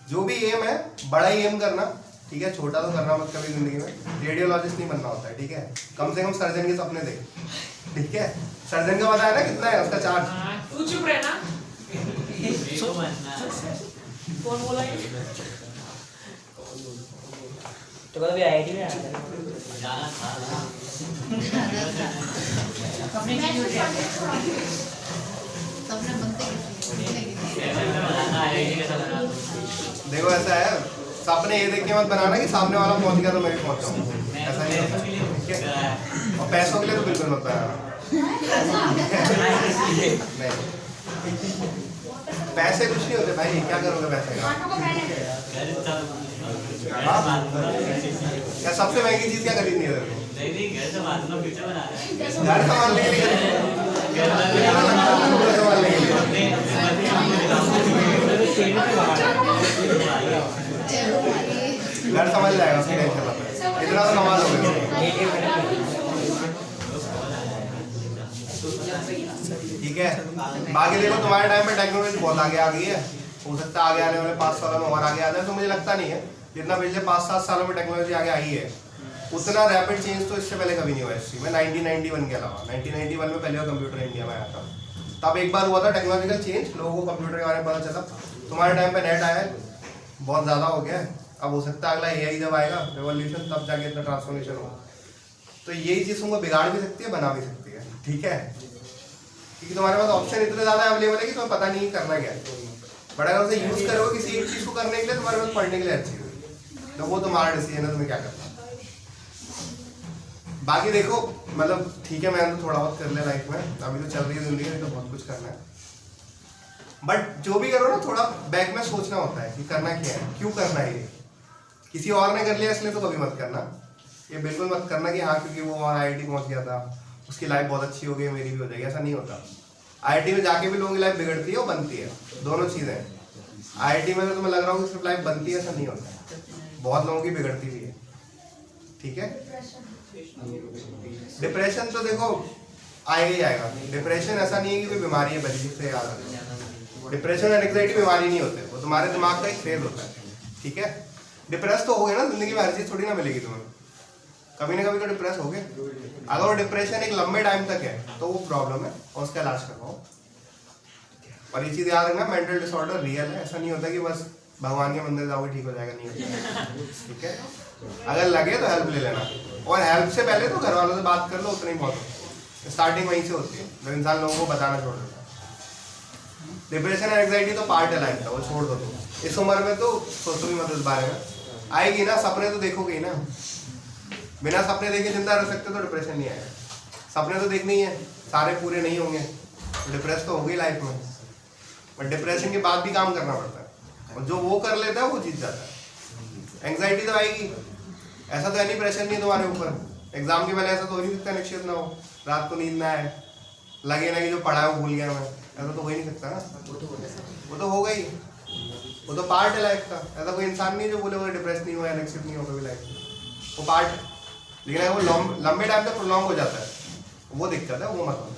जो भी एम है बड़ा ही एम करना, ठीक है। छोटा तो करना मत कभी जिंदगी में। रेडियोलॉजिस्ट नहीं बनना होता है, ठीक है। कम से कम सर्जन के सपने देख, ठीक है। सर्जन का बताया ना कितना है उसका चार्ज? तू चुप रहे ना। मेरे को बनना है। कौन बोला ये? तो कभी आईआईटी में आया जाना था। सबने बनते बनाना IIT का सपना। देखो ऐसा है, सपने ये देख के मत बनाना कि सामने वाला पहुंच गया तो मैं भी पहुंच जाऊँ, ऐसा नहीं होता, ठीक है। और पैसों के लिए तो बिल्कुल मत बनाना। नहीं, पैसे कुछ नहीं होते भाई, क्या करोगे पैसे का? हाँ? क्या सबसे महंगी चीज क्या खरीदनी है तेरे को? नहीं घर से बात ना फ्यूचर बना रहा है। घर संभालने के लिए, संभालने के लिए। घर समझ जाएगा, उसकी टेंशन मत ले, इतना तो संभाल लोगे, ठीक है। बाकी देखो तुम्हारे टाइम पे टेक्नोलॉजी बहुत आगे आ गई है, हो सकता है आगे आने वाले 5 सालों में और आगे आ जाए। तो मुझे लगता नहीं है जितना पिछले 5-7 सालों में टेक्नोलॉजी आगे आई है उतना रैपिड चेंज तो इससे पहले कभी नहीं हुआ हिस्ट्री में। 1991 के अलावा 1991 में पहले कंप्यूटर इंडिया में आया था, तब एक बार हुआ था टेक्नोलॉजिकल चेंज, लोगों को कंप्यूटर के बारे में पता चला। तुम्हारे टाइम पे नेट आया, बहुत ज़्यादा हो गया, अब हो सकता है अगला AI जब आएगा रेवोल्यूशन, तब जाके इतना ट्रांसफॉर्मेशन होगा। तो यही चीज़ तुमको बिगाड़ भी सकती है, बना भी सकती है, ठीक है। क्योंकि तुम्हारे पास ऑप्शन इतने ज़्यादा अवेलेबल है कि तुम्हें पता नहीं करना क्या है। बट अगर उसे यूज़ करोगे किसी एक चीज़ को करने के लिए, तुम्हारे पास पढ़ने के लिए अच्छी होगी, तो वो तुम्हारा डिसीजन है तुम्हें क्या करना। बाकी देखो मतलब ठीक है, मैंने तो थोड़ा बहुत कर लिया लाइफ में, अभी तो चल रही है जिंदगी में, तो बहुत कुछ करना है। बट जो भी करो ना थोड़ा बैक में सोचना होता है कि करना क्या है, क्यों करना है। ये किसी और ने कर लिया इसलिए तो कभी मत करना, ये बिल्कुल मत करना कि हाँ क्योंकि वो IIT पहुंच गया था उसकी लाइफ बहुत अच्छी हो गई मेरी भी हो जाएगी, ऐसा नहीं होता। IIT में जाके भी लोगों की लाइफ बिगड़ती है और बनती है, दोनों चीज़ें। IIT में तो तुम्हें लग रहा हो कि सिर्फ लाइफ बनती है, ऐसा नहीं होता, बहुत लोगों की बिगड़ती भी है, ठीक है। डिप्रेशन तो देखो आएगा ही आएगा। डिप्रेशन ऐसा नहीं है कि कोई बीमारी है बल्कि से याद आ, डिप्रेशन और एंग्जाइटी बीमारी नहीं होते, वो तुम्हारे दिमाग का एक फेज होता है, ठीक है। डिप्रेस तो हो गए ना, जिंदगी में हर चीज़ थोड़ी ना मिलेगी तुम्हें, कभी ना कभी तो डिप्रेस हो गए। अगर वो डिप्रेशन एक लंबे टाइम तक है तो वो प्रॉब्लम है और उसका इलाज करवाओ। और ये चीज़ याद रखना, मेंटल डिसऑर्डर रियल है, ऐसा नहीं होता कि बस भगवान के मंदिर जाओगे ठीक हो जाएगा, नहीं होता, ठीक है। अगर लगे तो हेल्प ले लेना, और हेल्प से पहले तो घर वालों से बात कर लो, उतना ही बहुत होता है। स्टार्टिंग वहीं से होती है जब इंसान लोगों को बताना छोड़ देता है। डिप्रेशन और एंग्जाइटी तो पार्ट है लाइफ का, वो छोड़ दो तुम इस उम्र में, तो सोचो भी मत इस बारे में। आएगी ना, सपने तो देखोगे ही ना, बिना सपने देखे जिंदा रह सकते तो डिप्रेशन नहीं आएगा। सपने तो देखने ही है, सारे पूरे नहीं होंगे, डिप्रेस तो होगी लाइफ में, बट डिप्रेशन के बाद भी काम करना पड़ता है, और जो वो कर लेता है वो जीत जाता है। एंग्जाइटी तो आएगी, ऐसा तो एनी प्रेशर नहीं है तुम्हारे ऊपर, एग्जाम के पहले ऐसा तो हो नहीं सकता निश्चित ना हो, रात को नींद ना आए, लगे ना कि जो पढ़ा है वो भूल गया मैं, ऐसा तो हो ही नहीं सकता ना। वो तो होगा ही, वो तो पार्ट है लाइफ का। ऐसा कोई इंसान नहीं है जो बोले वो डिप्रेस नहीं हुआ, एनेक्सिव नहीं होगा भी लाइफ में, वो पार्ट है। लेकिन अगर वो लंबे टाइम तक प्रोलॉन्ग हो जाता है वो दिक्कत है, वो मत होना।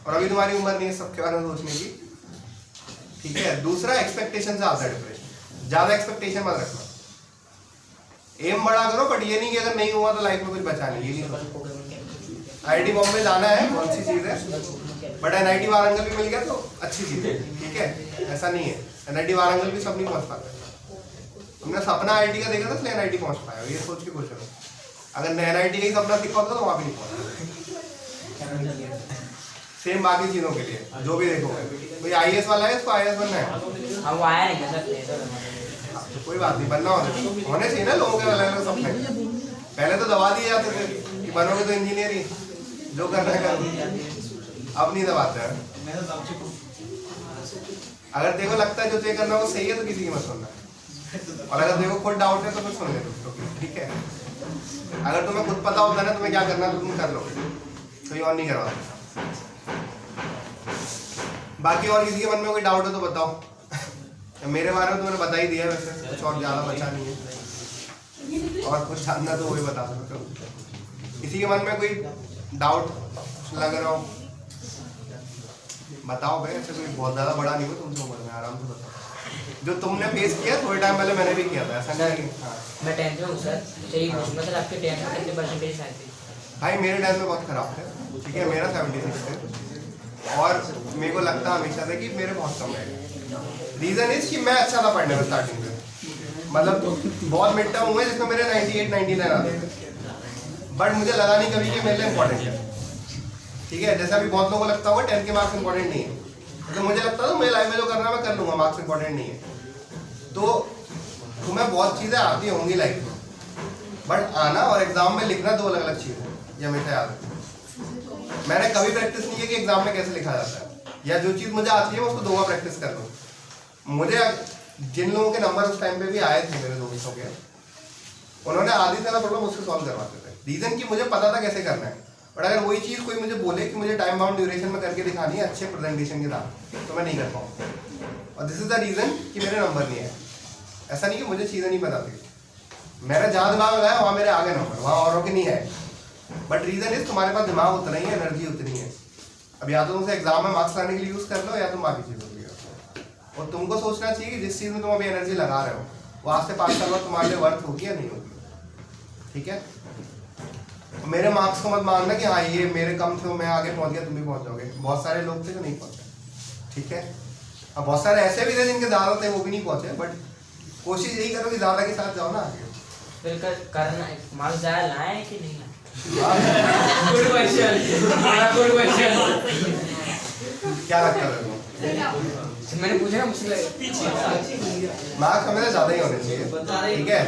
और अभी तुम्हारी उम्र नहीं है सबके बारे में सोचने की, ठीक है। दूसरा एक्सपेक्टेशन से आता है डिप्रेशन, ज़्यादा एक्सपेक्टेशन मत रखना। एम बड़ा करो, बट ये नहीं कि अगर नहीं हुआ तो लाइफ में कुछ बचा नहीं, ये नहीं सोचना। IIT बॉम्बे जाना है कौन सी चीज़ है, बट NIT वारंगल भी मिल गया तो अच्छी चीज़ है, ठीक है। ऐसा नहीं है NIT वारंगल भी सब नहीं पहुँच पाता। तुमने सपना IIT का देखा था इसलिए NIT पहुँच पाया, ये सोच के खुश हो। अगर NIT का ही सपना दिखा होता तो वहाँ भी नहीं पहुँचा। सेम बाकी चीज़ों के लिए जो भी देखोगे, कोई IAS वाला है, इसको IAS बनना है, हम वो आया नहीं कर सकते तो कोई बात नहीं, बनना होने चाहिए ना लोगों के अलग अलग सपने। पहले तो दबा दिए जाते थे कि बनोगे तो इंजीनियर ही, जो करना है करो। अब नहीं दबाते हैं। मैं तो दब चुका हूँ। अगर तेरे को लगता है जो तुझे करना वो सही है तो किसी की मत सुनना, और अगर तेरे को खुद डाउट है तो फिर सुन ले दूसरों की, ठीक है। अगर तुम्हें खुद पता होता है ना तुम्हें क्या करना है तो तुम कर लोगे, कोई और नहीं करवाता। बाकी और किसी के मन में कोई डाउट है तो बताओ। मेरे बारे में तो मैंने बता ही दिया, वैसे कुछ और ज़्यादा बचा नहीं है, और कुछ जानना तो वही बता सकते हो। किसी के मन में कोई डाउट लग रहा हो बताओ भाई, ऐसे कोई बहुत ज़्यादा बड़ा नहीं हो तुमसे उम्र में, आराम से बताओ। जो तुमने फेस किया थोड़े टाइम पहले मैंने भी किया था, ऐसा नहीं। हाँ मैं 10th में हूँ सर, चाहिए पूछूंगा सर आपके 10th में कितने परसेंटेज आए थे? भाई मेरे टाइम में बहुत खराब थे, ठीक है। मेरा 76 थे और मेरे को लगता हमेशा था कि मेरे बहुत कम रहेगा। रीज़न इज कि मैं अच्छा था पढ़ने में स्टार्टिंग में, मतलब बहुत मिड टर्म हुए जिसमें मेरे 98 99 आते थे, बट मुझे लगा नहीं कभी कि मेरे लिए इंपॉर्टेंट है, ठीक है। जैसे अभी बहुत लोगों को लगता होगा 10 के मार्क्स इंपॉर्टेंट नहीं है, तो मुझे लगता था मुझे लाइफ में जो करना है मैं कर लूँगा, मार्क्स इंपॉर्टेंट नहीं है। तो तुम्हें बहुत चीज़ें आती होंगी लाइफ में, बट आना और एग्जाम में लिखना दो अलग अलग चीज़ है, ये हमेशा याद रखना। मैंने कभी प्रैक्टिस नहीं की कि एग्जाम में कैसे लिखा जाता है, या जो चीज़ मुझे आती है मैं उसको 2 बार प्रैक्टिस कर लूँ। मुझे जिन लोगों के नंबर उस टाइम पे भी आए थे मेरे दोस्तों के, उन्होंने आधी से ज़्यादा प्रॉब्लम उससे सॉल्व करवाते थे। रीज़न कि मुझे पता था कैसे करना है, बट अगर वही चीज़ कोई मुझे बोले कि मुझे टाइम बाउंड ड्यूरेशन में करके दिखानी है अच्छे प्रेजेंटेशन के साथ, तो मैं नहीं कर पाऊँ। और दिस इज द रीज़न कि मेरे नंबर नहीं है। ऐसा नहीं कि मुझे चीज़ें नहीं पता थी, मैंने जहाँ दिमाग लगाया वहाँ मेरे आगे नंबर, वहाँ औरों के नहीं है। बट रीज़न इज तुम्हारे पास दिमाग उतना ही है, एनर्जी उतनी है। अब या तो तुमसे एग्जाम में मार्क्स लाने के लिए यूज़ कर लो, या तुम बाकी चीज़ों के लिए। और तुमको सोचना चाहिए कि जिस चीज़ में तुम अभी एनर्जी लगा रहे हो वो आज से 5 साल बाद तुम्हारे लिए वर्थ होगी या नहीं होगी, ठीक है। मेरे मार्क्स को मत मानना कि हाँ ये मेरे कम थे मैं आगे पहुंच गया तुम भी पहुंच जाओगे। बहुत सारे लोग थे जो नहीं पहुंचे, ठीक है। अब बहुत सारे ऐसे भी थे जिनके ज़्यादा थे वो भी नहीं पहुंचे, बट कोशिश यही करो कि ज़्यादा के साथ जाओ ना आगे। फिर करना मार्क्स ज़्यादा लाए कि नहीं लाए? Good question, good question. क्या लगता है तुमको? मैंने पूछा ना मुझसे मार्क्स हमेशा ज़्यादा ही होने चाहिए, ठीक है।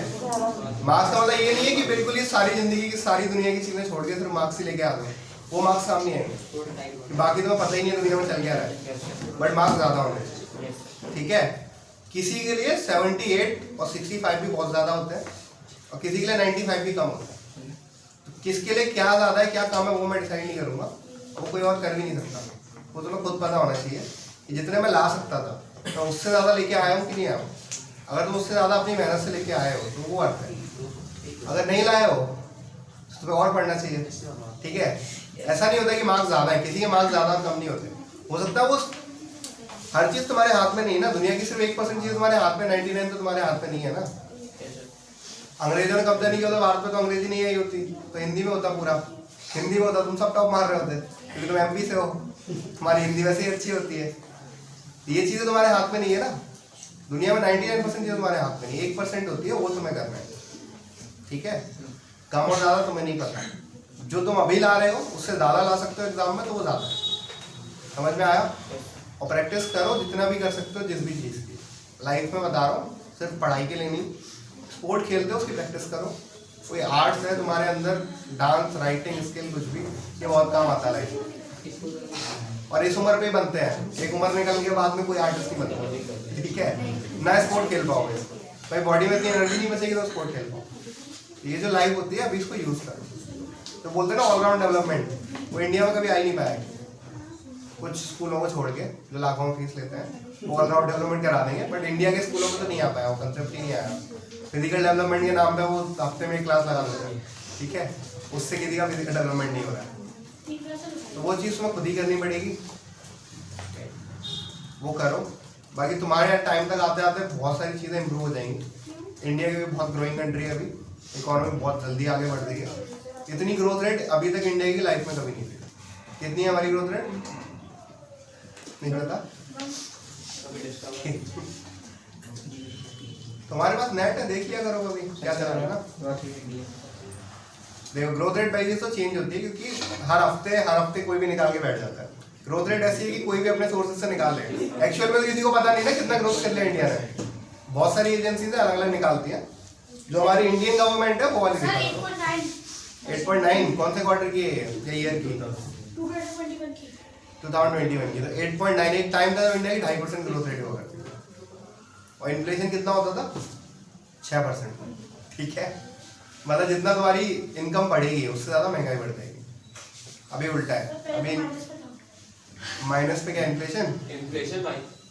मार्क्स का मतलब ये नहीं है कि बिल्कुल ही सारी जिंदगी की सारी दुनिया की चीज़ें छोड़ के सिर्फ मार्क्स ही लेके आ गए, वो मार्क्स काम नहीं आएंगे। बाकी तो पता ही नहीं है दुनिया में चल क्या रहा है, बट मार्क्स ज़्यादा होने चाहिए, ठीक है। किसी के लिए 78 और 65 भी बहुत ज़्यादा होते हैं, और किसी के लिए 95 भी कम होता है। तो किसके लिए क्या ज़्यादा है क्या कम है वो मैं डिसाइड नहीं करूँगा, वो कोई और कर भी नहीं सकता। वो तुम्हें खुद पता होना चाहिए कि जितने मैं ला सकता था तो उससे ज़्यादा लेके आया हूँ कि नहीं आया हूँ। अगर तुम उससे ज़्यादा अपनी मेहनत से लेके आए हो तो वो अर्थ है, अगर नहीं लाए हो तो तुम्हें और पढ़ना चाहिए, ठीक है। ऐसा नहीं होता कि मार्क्स ज़्यादा है, किसी के मार्क्स ज़्यादा कम नहीं होते। हो सकता है वो हर चीज़ तुम्हारे हाथ में नहीं ना, दुनिया की सिर्फ 1% चीज़ तुम्हारे हाथ में, 99 तो तुम्हारे हाथ में नहीं है ना। अंग्रेजों ने कब्जा नहीं किया होता भारत में तो अंग्रेजी नहीं आई होती, तो हिंदी में होता, पूरा हिंदी में होता, तुम सब टॉप मार रहे होते, क्योंकि तुम MP से हो, तुम्हारी हिंदी वैसे ही अच्छी होती है। ये चीज़ें तुम्हारे हाथ में नहीं है ना, दुनिया में 99% चीज़ें तुम्हारे हाथ में नहीं, 1% होती है, वो तुम्हें करना है, ठीक है। कम और ज़्यादा तुम्हें नहीं पता, जो तुम अभी ला रहे हो उससे ज़्यादा ला सकते हो एग्जाम में, तो वो ज़्यादा है। समझ में आया? और प्रैक्टिस करो जितना भी कर सकते हो जिस भी चीज़ की। लाइफ में बता रहा हूँ, सिर्फ पढ़ाई के लिए नहीं, स्पोर्ट खेलते हो उसकी प्रैक्टिस करो, कोई आर्ट्स है तुम्हारे अंदर, डांस, राइटिंग स्किल, कुछ भी, ये बहुत काम आता है लाइफ में। और इस उम्र पे बनते हैं, एक उम्र निकल के बाद में कोई आर्टिस्ट नहीं बनता, ठीक है ना। स्पोर्ट खेल पाओगे भाई, बॉडी में इतनी एनर्जी नहीं बचेगी तो स्पोर्ट खेल पाओ। ये जो लाइफ होती है अभी इसको यूज़ करो। तो बोलते हैं ना ऑलराउंड डेवलपमेंट, वो इंडिया में कभी आ ही नहीं पाएगी। कुछ स्कूलों को छोड़ के जो लाखों में फीस लेते हैं वो ऑलराउंड डेवलपमेंट करा देंगे, बट इंडिया के स्कूलों में तो नहीं आ पाया, वो कंसेप्ट ही नहीं आया। फिजिकल डेवलपमेंट के नाम पे वो हफ्ते में एक क्लास लगा देते हैं, ठीक है, उससे किसी का फिजिकल डेवलपमेंट नहीं हो रहा है। तो वो चीज़ तुम्हें खुद ही करनी पड़ेगी, वो करो। बाकी तुम्हारे टाइम तक आते आते बहुत सारी चीज़ें इंप्रूव हो जाएंगी। इंडिया की भी बहुत ग्रोइंग कंट्री है, अभी इकोनॉमी बहुत जल्दी आगे बढ़ रही है। इतनी ग्रोथ रेट अभी तक इंडिया की लाइफ में कभी नहीं थी। कितनी है हमारी ग्रोथ रेट? नहीं पता? तुम्हारे पास नेट है, देख लिया करो कभी क्या चल रहा है ना। देखो ग्रोथ रेट वाइज तो चेंज होती है, क्योंकि हर हफ्ते कोई भी निकाल के बैठ जाता है। ग्रोथ रेट ऐसी है कि कोई भी अपने सोर्सेज से निकाल ले। एक्चुअल में तो किसी को पता नहीं ना कितना ग्रोथ कर लिया इंडिया ने। बहुत सारी एजेंसीज अलग अलग निकालती हैं। जो हमारी इंडियन गवर्नमेंट है वो वाली 8.9 कौन से क्वार्टर की है या ईयर की? 2021 की। तो 8.9 एक टाइम था इंडिया की 2.5% ग्रोथ रेट हुआ करती थी, और इन्फ्लेशन कितना होता था? 6%। ठीक है, मतलब जितना तुम्हारी इनकम बढ़ेगी उससे ज्यादा महंगाई बढ़ जाएगी। अभी उल्टा है, अभी माइनस पे क्या इन्फ्लेशन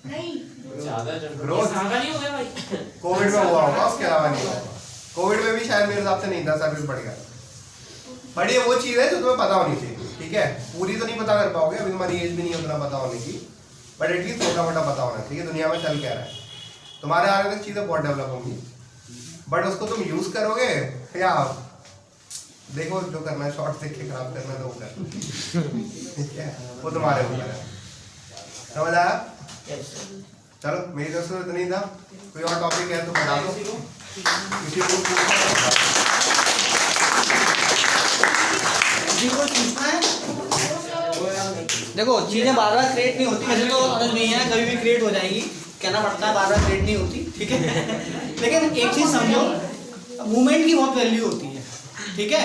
भाई ज्यादा ग्रोथ ज्यादा नहीं हो गया भाई। कोविड में हुआ होगा, उसके अलावा नहीं हुआ। कोविड में भी शायद मेरे हिसाब से नहीं था, सर्विस बढ़ गया। बट ये वो चीज़ है जो तुम्हें पता होनी चाहिए, ठीक है। पूरी तो नहीं पता कर पाओगे, अभी तुम्हारी एज भी नहीं है उतना पता होने की, बट एटलीस्ट छोटा मोटा पता होना चाहिए दुनिया में चल क्या रहा है। तुम्हारे आगे तक चीज़ें बहुत डेवलप होंगी, बट उसको तुम यूज़ करोगे या देखो जो करना है शॉर्ट देख के खराब करना है तो वो कर, ठीक है, वो तुम्हारे ऊपर है। समझ आया? चलो मेरी तरफ से इतना ही था। कोई और टॉपिक है तो बता दो, किसी को पूछना है। देखो चीजें बार बार क्रिएट नहीं होती, वैसे तो अगर नहीं है कभी भी क्रिएट हो जाएगी, कहना पड़ता है बार बार क्रिएट नहीं होती, ठीक है। लेकिन एक चीज समझो, मूवमेंट की बहुत वैल्यू होती है, ठीक है।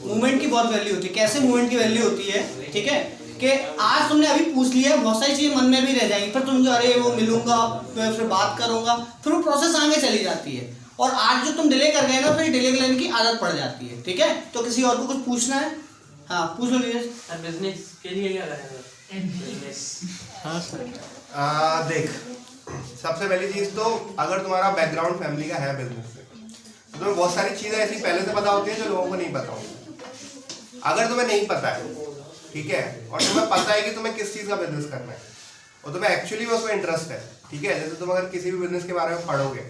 मूवमेंट की बहुत वैल्यू होती है। कैसे मूवमेंट की वैल्यू होती है, ठीक है, कि आज तुमने अभी पूछ लिया, बहुत सारी चीजें मन में भी रह जाएंगी, फिर तुम जो अरे वो मिलूंगा फिर बात करूंगा, फिर वो प्रोसेस आगे चली जाती है। और आज जो तुम डिले कर गए ना, फिर डिले करने की आदत पड़ जाती है, ठीक है। तो किसी और को कुछ पूछना है? हाँ पूछ लो नीरज। बिजनेस के लिए क्या करेंगे? बिजनेस देख, सबसे पहली चीज तो अगर तुम्हारा बैकग्राउंड फैमिली का है बिजनेस से, तो तुम्हें बहुत सारी चीजें ऐसी पहले से पता होती है जो लोगों को नहीं पता होती। अगर तुम्हें नहीं पता है, ठीक है, और तुम्हें पता है कि तुम्हें किस चीज का बिजनेस करना है और तुम्हें एक्चुअली में उसमें इंटरेस्ट है, ठीक है। जैसे तुम अगर किसी भी बिजनेस के बारे में पढ़ोगे,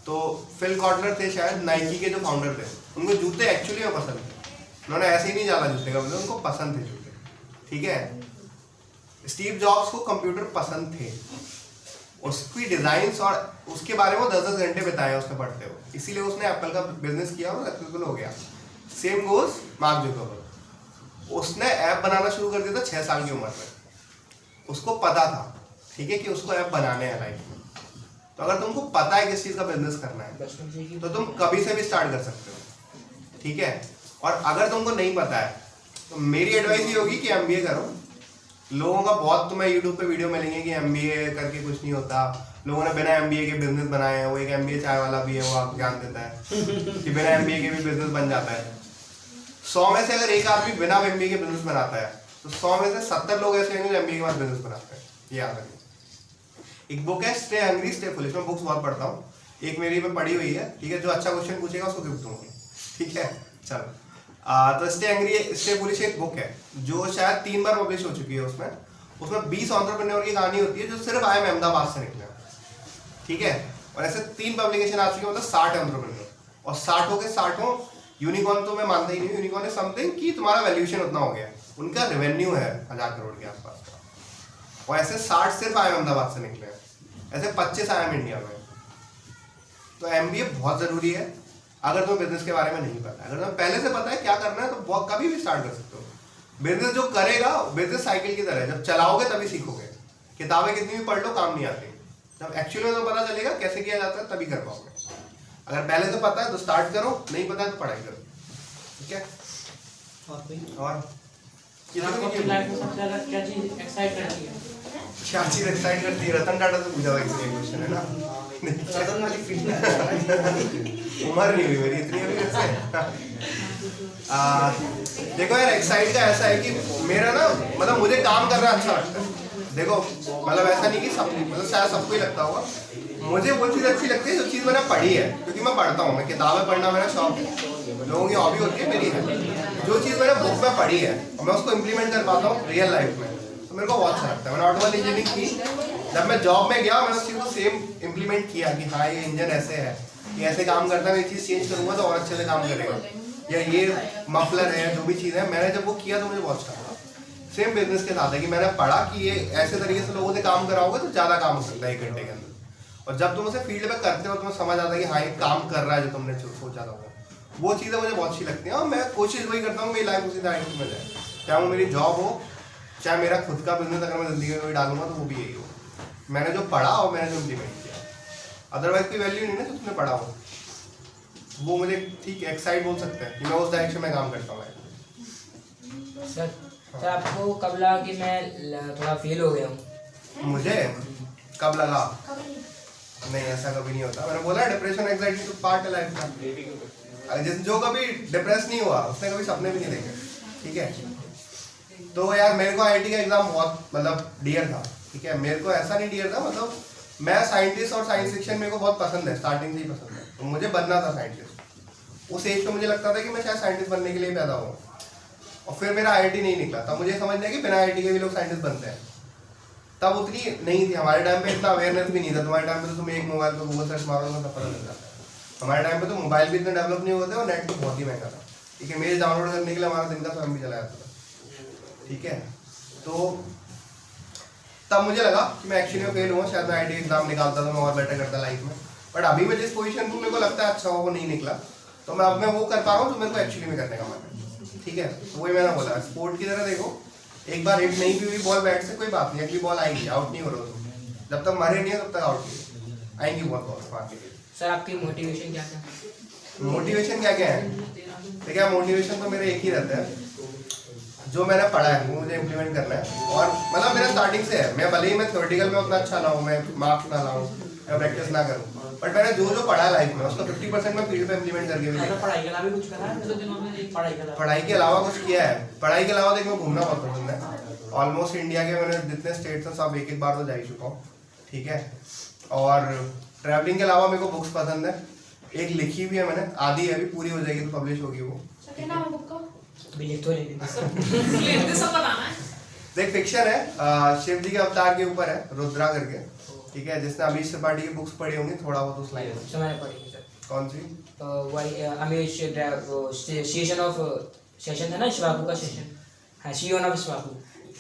तो फिल कॉटलर थे शायद, नाइकी के जो फाउंडर थे, उनको जूते एक्चुअली में पसंद थे। उन्होंने ऐसे ही नहीं डाला जूते का बिजनेस, उनको पसंद थे जूते, ठीक है। स्टीव जॉब्स को कंप्यूटर पसंद थे, उसकी डिजाइन्स और उसके बारे में 10-10 घंटे बिताए उसने पढ़ते हुए, इसीलिए उसने एप्पल का बिजनेस किया और सक्सेसफुल हो गया। सेम गोज मार्क जुकरबर्ग, उसने ऐप बनाना शुरू कर दिया था 6 साल की उम्र में। उसको पता था, ठीक है, कि उसको ऐप बनाने हैं लाइफ में। तो अगर तुमको पता है किस चीज़ का बिजनेस करना है तो तुम कभी से भी स्टार्ट कर सकते हो, ठीक है। और अगर तुमको नहीं पता है तो मेरी एडवाइस ये होगी कि MBA करो। लोगों का बहुत तुम्हें यूट्यूब पे वीडियो मिलेंगे कि MBA करके कुछ नहीं होता, लोगों ने बिना MBA के बिजनेस बनाए हैं। वो एक MBA चाय वाला भी है, वो आपको ज्ञान देता है कि बिना MBA के भी बिजनेस बन जाता है। 100 में से अगर एक आदमी बिना MBA के बिजनेस बनाता है तो 100 में से 70 लोग ऐसे होंगे जो MBA के बाद बिजनेस बनाते हैं। ये याद रखिए। एक बुक है स्टे हंग्री स्टे फुलिश, मैं बुक्स बहुत पढ़ता हूँ, एक मेरी में पढ़ी हुई है, ठीक है। जो अच्छा क्वेश्चन पूछेगा उसको गिफ्ट दूंगा, ठीक है। चलो तो स्टे हंग्री स्टे फुलिश एक बुक है जो शायद 3 बार पब्लिश हो चुकी है। उसमें 20 एंटरप्रेन्योर की कहानी होती है जो सिर्फ IIM अहमदाबाद से निकले, ठीक है। और ऐसे 3 पब्लिकेशन आ चुकी है, मतलब 60 एंटरप्रेन्योर, और 60 के 60 यूनिकॉर्न तो मैं मानता ही नहीं हूँ। यूनिकॉर्न है समथिंग कि तुम्हारा वैल्यूएशन उतना हो गया, उनका रेवेन्यू है 1000 करोड़ के आसपास का, और ऐसे 60 सिर्फ IIM अहमदाबाद से निकले हैं, ऐसे 25 IIM इंडिया में। तो MBA बहुत ज़रूरी है अगर तुम्हें बिजनेस के बारे में नहीं पता है। अगर तुम्हें पहले से पता है क्या करना है तो बहुत कभी भी स्टार्ट कर सकते हो। बिजनेस जो करेगा बिजनेस साइकिल की तरह, जब चलाओगे तभी सीखोगे। किताबें कितनी भी पढ़ लो काम नहीं आती, जब एक्चुअली में तुम्हें पता चलेगा कैसे किया जाता है तभी कर पाओगे। अगर पहले से पता है तो स्टार्ट करो, नहीं पता है तो पढ़ाई करो, ठीक है। और आपको लाइफ में सबसे ज्यादा क्या चीज एक्साइट करती है? क्या चीज एक्साइट करती है? रतन टाटा से पूछा हुआ क्वेश्चन है ना। रतन वाली फील्ड उम्र नहीं हुई मेरी इतनी अभी कैसे देखो यार एक्साइड का ऐसा है कि मेरा ना मतलब मुझे काम करना अच्छा लगता है। देखो मतलब ऐसा नहीं कि सब मतलब शायद सबको ही लगता होगा, मुझे वो चीज़ अच्छी लगती है जो चीज़ मैंने पढ़ी है, क्योंकि मैं पढ़ता हूँ, मैं किताबें पढ़ना मेरा शौक है, लोगों की हॉबी होती है, मेरी है। जो चीज़ मैंने बुक में पढ़ी है और मैं उसको इम्प्लीमेंट कर पाता हूँ रियल लाइफ में, तो मेरे को बहुत अच्छा लगता है। मैंने ऑटोमोबाइल इंजीनियरिंग की, जब मैं जॉब में गया मैंने उस चीज़ को सेम इम्प्लीमेंट किया कि हाँ ये इंजन ऐसे है, ये ऐसे काम करता है, मैं ये चीज़ चेंज करूँगा तो और अच्छे से काम करेगा, या ये मफलर है, जो भी चीज़ है, मैंने जब वो किया तो मुझे बहुत अच्छा लगा। सेम बिजनेस के साथ है कि मैंने पढ़ा कि ये ऐसे तरीके से लोगों से काम कराओगे तो ज़्यादा काम हो सकता है 1 घंटे के अंदर, और जब तुम उसे फील्ड में करते हो तुम्हें समझ आता है कि हाँ ये काम कर रहा है जो तुमने सोचा था वो चीज़ें मुझे बहुत अच्छी लगती हैं। और मैं कोशिश वही करता हूँ मेरी लाइफ उसी डायरेक्शन में जाए, चाहे वो मेरी जॉब हो चाहे मेरा खुद का बिजनेस अगर मैं ज़िंदगी में डालूंगा तो वो भी यही हो, मैंने जो पढ़ा और मैंने जो इम्प्लीमेंट किया। अदरवाइज कोई वैल्यू नहीं ना जो तुमने पढ़ा हो, वो मुझे ठीक एक्साइट बोल सकते हैं कि मैं उस डायरेक्शन में काम करता हूँ। सर आपको कब लगा कि मैं थोड़ा फेल हो गया हूँ? मुझे कब लगा? नहीं ऐसा कभी नहीं होता, मैंने बोला डिप्रेशन एंजाइटी तो पार्ट है लाइफ का। जो कभी डिप्रेस नहीं हुआ उसने कभी सपने भी नहीं देखे, ठीक है। तो यार मेरे को आईआईटी का एग्जाम बहुत मतलब डियर था, ठीक है। मेरे को ऐसा नहीं डियर था, मतलब मैं साइंटिस्ट और साइंस फिक्शन मेरे को बहुत पसंद है, स्टार्टिंग से ही पसंद है, तो मुझे बनना था साइंटिस्ट। उस एज पे मुझे लगता था कि मैं शायद साइंटिस्ट बनने के लिए पैदा हुआ, और फिर मेरा आईआईटी नहीं निकला। तब मुझे समझ लिया कि बिना आईआईटी के भी लोग साइंटिस्ट बनते हैं। तब उतनी नहीं थी हमारे टाइम पे, इतना अवेयरनेस भी नहीं था। तुम्हारे टाइम पे तो तुम एक मोबाइल पर गूगल सर्च मारोगे तो पता लग जाता है। हमारे टाइम पे तो मोबाइल भी इतने डेवलप नहीं होते और नेट तो बहुत ही महंगा था, ठीक है। मेरे डाउनलोड करने के लिए हमारा दिन का स्वयं भी चला जाता था, ठीक है। तो तब मुझे लगा कि मैं एक्चुअली में फेल हुआ, शायद मैं आईआईटी एग्जाम निकालता तो मैं और बेटर करता लाइफ में। बट अभी मैं जिस पोजीशन पर मेरे को लगता है अच्छा हो वो नहीं निकला, तो मैं अब मैं वो कर पा रहा हूँ जो मेरे को एक्चुअली में करने का मन है, ठीक है। वही मैंने बोला, स्पोर्ट की तरह देखो, एक बार हिट नहीं भी हुई बॉल बैट से कोई बात नहीं, अगली बॉल आएगी, आउट नहीं हो रहा तुम, जब तक मरे नहीं हो तब तक आउट नहीं आएंगी बॉल मार के। सर आपकी मोटिवेशन क्या था? मोटिवेशन क्या क्या है? देखिए मोटिवेशन तो मेरे एक ही रहता है, जो मैंने पढ़ा है वो मुझे इम्प्लीमेंट करना है। और मतलब मेरा स्टार्टिंग से है, मैं भले ही मैं थ्योरेटिकल में उतना अच्छा ना हूँ, मैं मार्क्स ना लाऊँ, मैं प्रैक्टिस ना करूँ, बट मैंने जो जो पढ़ा है लाइफ में उसका 50% मैं फील्ड पे इम्प्लीमेंट करके भी देखा। पढ़ाई के अलावा भी कुछ करा है पिछले दिनों में? पढ़ाई के अलावा कुछ किया है? पढ़ाई के अलावा देखो घूमना बहुत पसंद है। ऑलमोस्ट इंडिया के मैंने जितने स्टेट्स हैं सब एक बार तो जा ही चुका हूँ, ठीक है। और ट्रैवलिंग के अलावा मेरे को बुक्स पसंद है, एक लिखी भी है मैंने, आधी है, अभी पूरी हो जाएगी तो पब्लिश होगी वो। देख फिक्शन है, शिव जी के अवतार के ऊपर है, रुद्रा करके, ठीक है। जिसने अमीश त्रिपाठी की बुक्स पढ़ी होंगी थोड़ा बहुत उस लाइन में। मैंने पढ़ी सर। कौन सी? वही अमीश सेशन ऑफ सेशन है ना, शिवाकू का सेशन, हाँ शियोन ऑफ शिवाकू,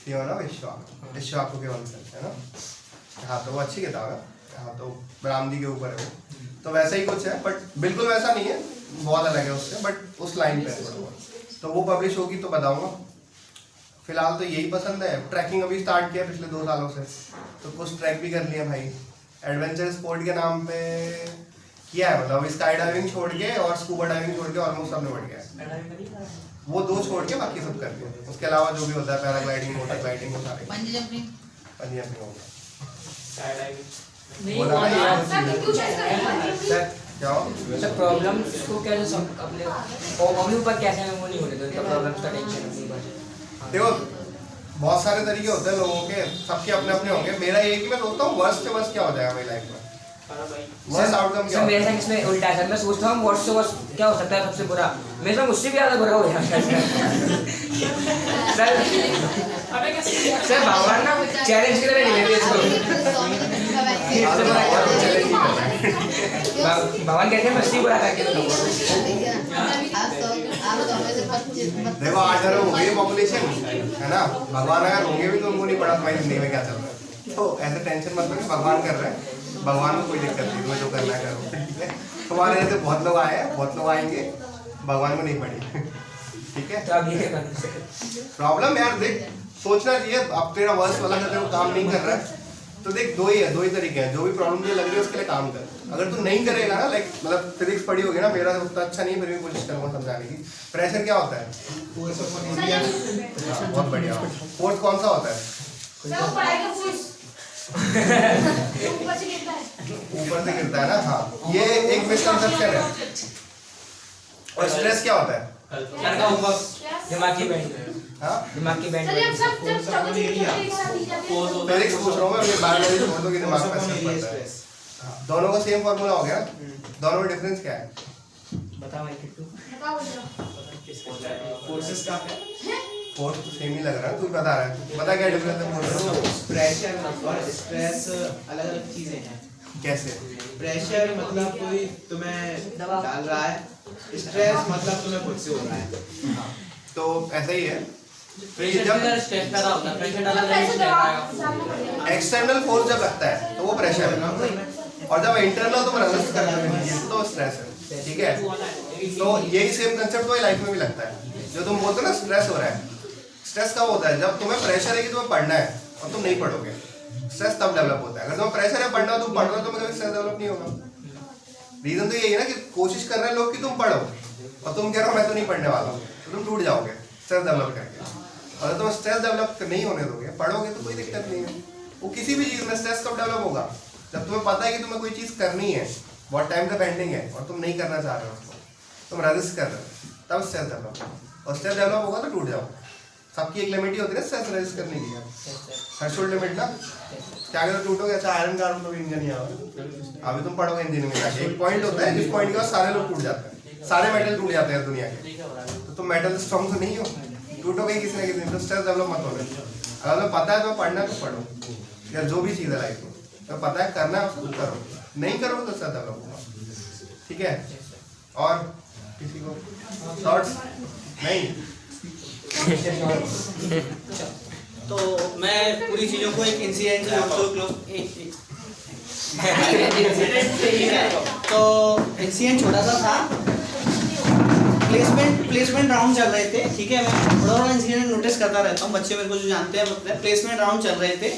शियोन ऑफ विश्वाकू के वंशज है ना। हाँ तो वो अच्छी किताब है, हाँ तो ब्राह्मणी के ऊपर है वो, तो वैसा ही कुछ है, बट बिल्कुल वैसा नहीं है, बहुत अलग है उससे, बट उस लाइन पे है। तो वो पब्लिश होगी तो बताऊंगा। फिलहाल तो यही पसंद है। ट्रैकिंग अभी स्टार्ट किया पिछले 2 सालों से, तो कुछ ट्रैक भी कर लिया भाई, एडवेंचर स्पोर्ट के नाम पे किया है। मतलब स्काई डाइविंग छोड़ के और स्कूबा डाइविंग छोड़ के ऑलमोस्ट सबने बढ़ गया है। वो 2 छोड़ के बाकी सब करते हैं, उसके अलावा जो भी होता है पैराग्लाइडिंग, मोटर ग्लाइडिंग, वो सारे पंजी जंपिंग होगा। नहीं बोला ना यार, सर क्या हो? सर प्रॉब्लम्स को कैसे सब अपने अपने ऊपर कैसे वो नहीं होने दो प्रॉब्लम्स का टेंशन अपने ऊपर? देखो बहुत सारे तरीके होते हैं लोगों के, सबके अपने अपने होंगे। मेरा ये कि मैं सोचता हूँ वर्स्ट से वर्स्ट क्या हो जाएगा मेरी लाइफ में, वर्स्ट आउटकम क्या सर मेरे साथ इसमें उल्टा है सर, मैं सोचता हूँ वर्स्ट से वर्स्ट क्या हो सकता है सबसे बुरा, मेरे साथ मुझसे भी ज़्यादा बुरा हो जाता है सर। अबे कैसे? सर भगवान ना चैलेंज की तरह नहीं लेते इसको, भगवान कहते हैं मैं उससे बुरा करके देखो 8 अरब हो गई पॉपुलेशन है ना, भगवान अगर होंगे भी तो उनको नहीं पड़ा तुम्हारी जिंदगी में क्या चल रहा है। तो ऐसे टेंशन मत लो कि भगवान कर रहे हैं, भगवान को कोई दिक्कत नहीं, तुम्हें जो करना है करो, ठीक है। तुम्हारे जैसे बहुत लोग आए हैं, बहुत लोग आएंगे, भगवान को नहीं पड़ी, ठीक है। तो अभी प्रॉब्लम यार देख सोचना चाहिए, अब तेरा वर्स्ट वाला अगर तेरे को काम नहीं कर रहा है तो देख दो ही तरीके हैं, जो भी प्रॉब्लम तुझे लग रही है उसके लिए काम कर। अगर तू नहीं करेगा ना, लाइक मतलब फिजिक्स पढ़ी होगी ना, मेरा उतना अच्छा नहीं, फिर भी कोशिश करूँगा समझाने की। प्रेशर क्या होता है? हाँ, बहुत बढ़िया। फोर्स कौन सा होता है? ऊपर से गिरता है ना, हाँ ये एक मिसकंसेप्शन है। और स्ट्रेस क्या होता है? सर का होमवर्क दिमागी बैंड, हाँ दिमागी बैंड। चलिए अब सब जब सब एक साथ ही जाते हैं। फिजिक्स पूछ रहा हूँ मैं, अपनी बायोलॉजी छोड़ दो कि दिमाग का असर पड़ता है। हाँ, दोनों का सेम फार्मूला हो गया, दोनों में डिफरेंस क्या है? बताओ भाई किट्टू। बताओ भैया। फोर्सेस का क्या? फोर्स तो सेम ही लग रहा है, तू बता रहा है, बता क्या डिफरेंस है फोर्स? प्रेशर और स्ट्रेस अलग अलग चीजें हैं। कैसे? प्रेशर मतलब कोई तुम्हें डाल रहा है, स्ट्रेस मतलब तुम्हें खुद से हो रहा है। तो ऐसा ही है, प्रेशर जब से स्ट्रेस पैदा होता है, प्रेशर डाला पैसे नहीं दबाओ, आएगा। सामने पड़ेगा। एक्सटर्नल फोर्स जब लगता है तो वो प्रेशर है, और जब इंटरनल तुम रेजिस्ट कर रहे हो तो स्ट्रेस है। ठीक है, तो यही सेम कंसेप्ट तो लाइफ में भी लगता है। जो तुम बोलते हो ना स्ट्रेस हो रहा है, स्ट्रेस कब होता है? जब तुम्हें प्रेशर है कि तुम्हें पढ़ना है और तुम नहीं पढ़ोगे, स्ट्रेस तब डेवलप होता है। अगर तुम्हें प्रेशर है पढ़ना, तुम पढ़ रहे हो तो कभी स्ट्रेस डेवलप नहीं होगा। रीजन तो यही है ना कि कोशिश कर रहे हैं लोग कि तुम पढ़ो, और तुम कह रहे हो मैं तो नहीं पढ़ने वाला हूँ, तो तुम टूट जाओगे स्ट्रेस डेवलप करके। अगर तुम स्ट्रेस डेवलप नहीं होने दोगे, पढ़ोगे तो कोई दिक्कत नहीं है। वो किसी भी चीज़ में स्ट्रेस कब डेवलप होगा? जब तुम्हें पता है कि तुम्हें कोई चीज़ करनी है, बहुत टाइम से पेंडिंग है और तुम नहीं करना चाह रहे हो उसको, तुम रेजिस्ट कर रहे हो, तब स्ट्रेस डेवलप होगा। और स्ट्रेस डेवलप होगा तो टूट जाओगे। सबकी एक लिमिट ही होती है ना स्ट्रेस रेजिस्ट करने की, थ्रेशोल्ड लिमिट ना। क्या अगर टूटोगे? अच्छा आयरन का तो इंजन नहीं आएगा, अभी तुम पढ़ोगे इंजन में जाके, एक पॉइंट होता है जिस पॉइंट के बाद सारे लोग टूट जाते हैं, सारे मेटल टूट जाते हैं दुनिया के। तो तुम मेटल स्ट्रॉन्ग तो नहीं हो, टूटोगे किसी ना किसी दिन, तो स्ट्रेस डेवलप मत होने। अगर तुम्हें पता है तो पढ़ना तो पढ़ो, या जो भी चीज़ है लाइफ में तो पता है करना है उसको करो, नहीं करोगे तो स्ट्रेस डेवलप होगा। ठीक है, और किसी को थॉट्स? नहीं तो मैं पूरी चीज़ों को एक इंसिडेंट से तो इंसिडेंट छोटा सा था। प्लेसमेंट राउंड चल रहे थे, ठीक है। मैं थोड़ा इंसिडेंट नोटिस करता रहता हूँ, बच्चे मेरे को जो जानते हैं मतलब प्लेसमेंट राउंड चल रहे थे,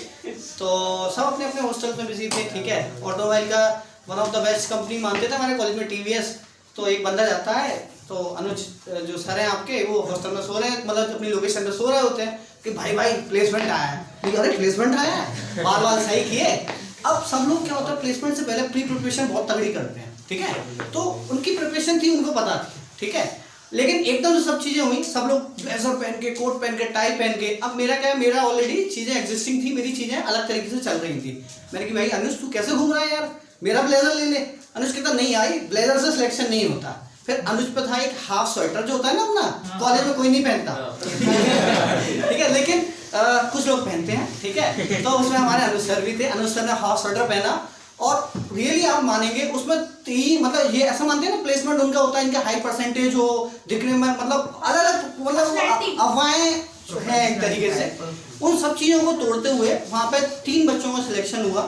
तो सब अपने अपने हॉस्टल में बिजी थे, ठीक है। ऑटोमोबाइल का one of the best company मानते थे हमारे कॉलेज में, टीवीएस। तो एक बंदा जाता है, तो अनुज जो सर हैं आपके, वो हॉस्टल में सो रहे हैं, मतलब अपनी लोकेशन पे सो रहे होते हैं कि भाई प्लेसमेंट आया है। अरे प्लेसमेंट आया है, बाल सही किए। अब सब लोग क्या होता है, प्लेसमेंट से पहले प्री प्रिपरेशन बहुत तगड़ी करते हैं, ठीक है। तो उनकी प्रिपरेशन थी, उनको पता थी, ठीक है। लेकिन एकदम से सब चीज़ें हुई, सब लोग ब्लेजर पहन के, कोट पहन के, टाई पहन के। अब मेरा क्या है, मेरा ऑलरेडी चीज़ें एग्जिस्टिंग थी, मेरी चीज़ें अलग तरीके से चल रही थी। मैंने कहा भाई अनुज तू कैसे घूम रहा है यार, मेरा ब्लेजर ले ले। अनुज कहता नहीं आई, ब्लेजर से सिलेक्शन नहीं होता। फिर अनुज पे था एक हाफ स्वेटर जो होता है ना अपना, कॉलेज में कोई नहीं पहनता, ठीक है, लेकिन कुछ लोग पहनते हैं, ठीक है। तो उसमें हमारे अनुज सर भी थे, अनुज सर ने हाफ स्वेटर पहना, और रियली आप मानेंगे उसमें मतलब ये ऐसा मानते हैं ना, प्लेसमेंट उनका होता है, इनका हाई परसेंटेज हो, दिखने में मतलब अलग अलग मतलब अफवाहें हैं एक तरीके से। उन सब चीज़ों को तोड़ते हुए वहाँ पे 3 बच्चों का सिलेक्शन हुआ।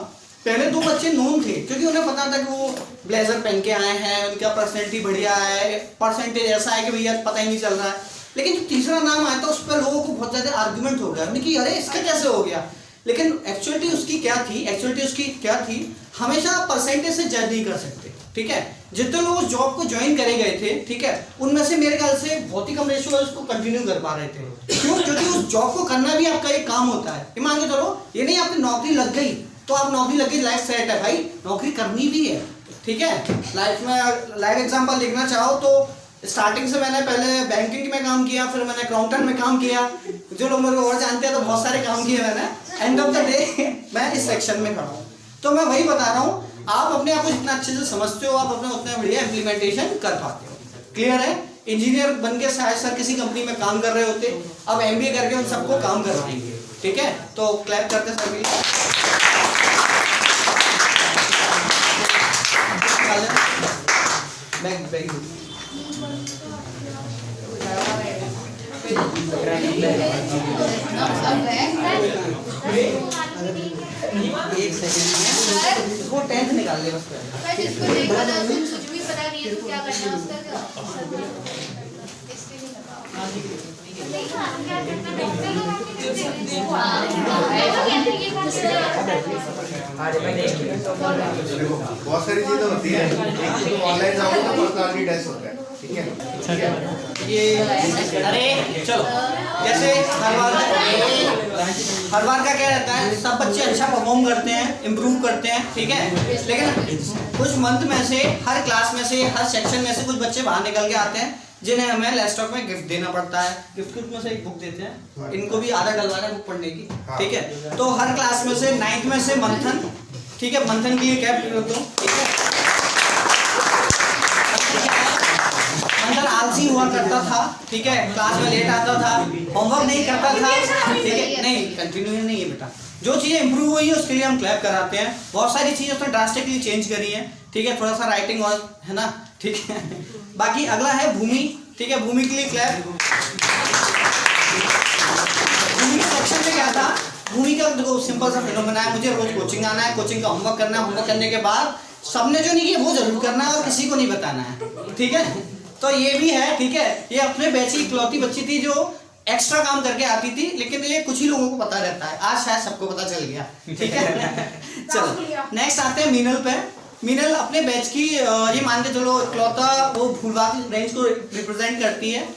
पहले 2 बच्चे नोन थे, क्योंकि उन्हें पता था कि वो ब्लेजर पहन के आए हैं, उनका पर्सनैलिटी बढ़िया है, परसेंटेज ऐसा है कि भैया पता ही नहीं चल रहा है। लेकिन जो तीसरा नाम आया था उस पर लोगों को बहुत ज़्यादा आर्गुमेंट हो गया कि अरे इसका कैसे हो गया। लेकिन एक्चुअलिटी उसकी क्या थी, हमेशा परसेंटेज से जज नहीं कर सकते, ठीक है। जितने लोग उस जॉब को ज्वाइन करे गए थे, ठीक है, उनमें से मेरे ख्याल से बहुत ही कम रेशियो उसको कंटिन्यू कर पा रहे थे। क्यों? क्योंकि उस जॉब को करना भी आपका एक काम होता है। ये मान के चलो, ये नहीं आपकी नौकरी लग गई तो आप नौकरी लग गई लाइफ सेट है, भाई नौकरी करनी भी है, ठीक है। लाइफ में लाइव एग्जांपल देखना चाहो तो स्टार्टिंग से मैंने पहले बैंकिंग में काम किया, फिर मैंने अकाउंटेंट में काम किया, जो लोग मेरे को और जानते हैं तो बहुत सारे काम किए मैंने। एंड ऑफ द डे मैं इस सेक्शन में खड़ा हूँ। तो मैं वही बता रहा हूँ, आप अपने आप को जितना अच्छे से समझते हो, आप अपने उतना बढ़िया इम्प्लीमेंटेशन कर पाते हो। क्लियर है? इंजीनियर बन के शायद सर किसी कंपनी में काम कर रहे होते, अब MBA करके उन सबको काम करवाएंगे, ठीक है। तो क्लैप करते सर भी। Very good. एक सेकंड इसको 10th निकाल ले बस। जिसको नहीं पता, कुछ भी पता नहीं है तो क्या करना है उसका, क्या इसके लिए बहुत सारी चीजें होती है, एक तो ऑनलाइन जाओगे तो पर्सनालिटी टेस्ट होता है, ठीक है। ये अरे चलो, जैसे हर बार का क्या रहता है, सब बच्चे अच्छा परफॉर्म करते हैं, इम्प्रूव करते हैं, ठीक है। लेकिन कुछ मंथ में से, हर क्लास में से, हर सेक्शन में से कुछ बच्चे बाहर निकल के आते हैं जिन्हें हमें लैपटॉप में गिफ्ट देना पड़ता है। गिफ्ट में से एक बुक देते हैं, इनको भी आदत डलवाना है बुक पढ़ने की, ठीक है। तो हर क्लास में से 9th में से मंथन, ठीक है, मंथन के लिए कैप दो, ठीक है। मंथन आलसी हुआ करता था, ठीक है, क्लास में लेट आता था, होमवर्क नहीं करता था, ठीक है। नहीं, कंटिन्यू नहीं है बेटा। जो चीज़ें इंप्रूव हुई है उसके लिए हम क्लैप कराते हैं। बहुत सारी चीज़ें उसने ड्रास्टिकली चेंज करी है, ठीक है, थोड़ा सा राइटिंग और है ना, ठीक है। बाकी अगला है भूमि, ठीक है, भूमि के लिए क्लैप। भूमि के सेक्शन में क्या था, भूमि का देखो सिंपल सा फिनोमेना है, मुझे रोज कोचिंग आना है, कोचिंग का होमवर्क करना है, होमवर्क करने के बाद सबने जो नहीं किया वो जरूर करना है और किसी को नहीं बताना है, ठीक है। तो ये भी है, ठीक है। ये अपने बैच की इकलौती बच्ची थी जो एक्स्ट्रा काम करके आती थी, लेकिन ये कुछ ही लोगों को पता रहता है, आज शायद सबको पता चल गया, ठीक है। चलो नेक्स्ट आते हैं मीनल पे। मीनल अपने बैच की ये मान के चलो इकलौता वो फूलबाग रेंज को रिप्रेजेंट करती है।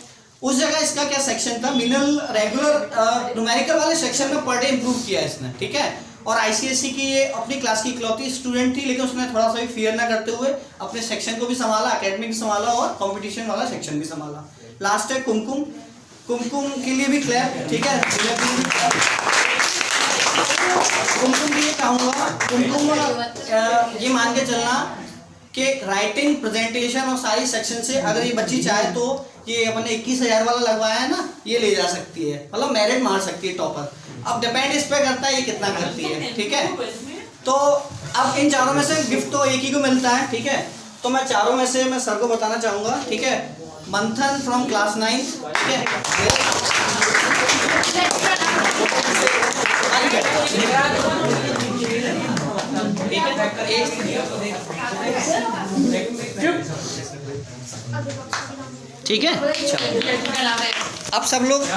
उस जगह इसका क्या सेक्शन था, मीनल रेगुलर न्यूमेरिकल वाले सेक्शन में पर डे इंप्रूव किया इसने, ठीक है। और आईसीएसई की ये अपनी क्लास की इकलौती स्टूडेंट थी, लेकिन उसने थोड़ा सा भी फियर ना करते हुए अपने सेक्शन को भी संभाला, एकेडमिक भी संभाला और कंपटीशन वाला सेक्शन भी संभाला। लास्ट है कुमकुम। कुमकुम के लिए भी क्लैप, ठीक है। कुमकुम के लिए कहूँगा, कुमकुम ये मान के चलना कि राइटिंग, प्रेजेंटेशन और सारी सेक्शन से अगर ये बच्ची चाहे तो ये अपने 21,000 वाला लगवाया है ना, ये ले जा सकती है, मतलब मेरिट मार सकती है टॉपर। अब डिपेंड इस पे करता है ये कितना करती है, ठीक है। तो अब इन चारों में से गिफ्ट तो एक ही को मिलता है, ठीक है। तो मैं चारों में से मैं सर को बताना चाहूँगा, ठीक है। मंथन फ्रॉम क्लास 9, ठीक है। ठीक है, अब सब लोग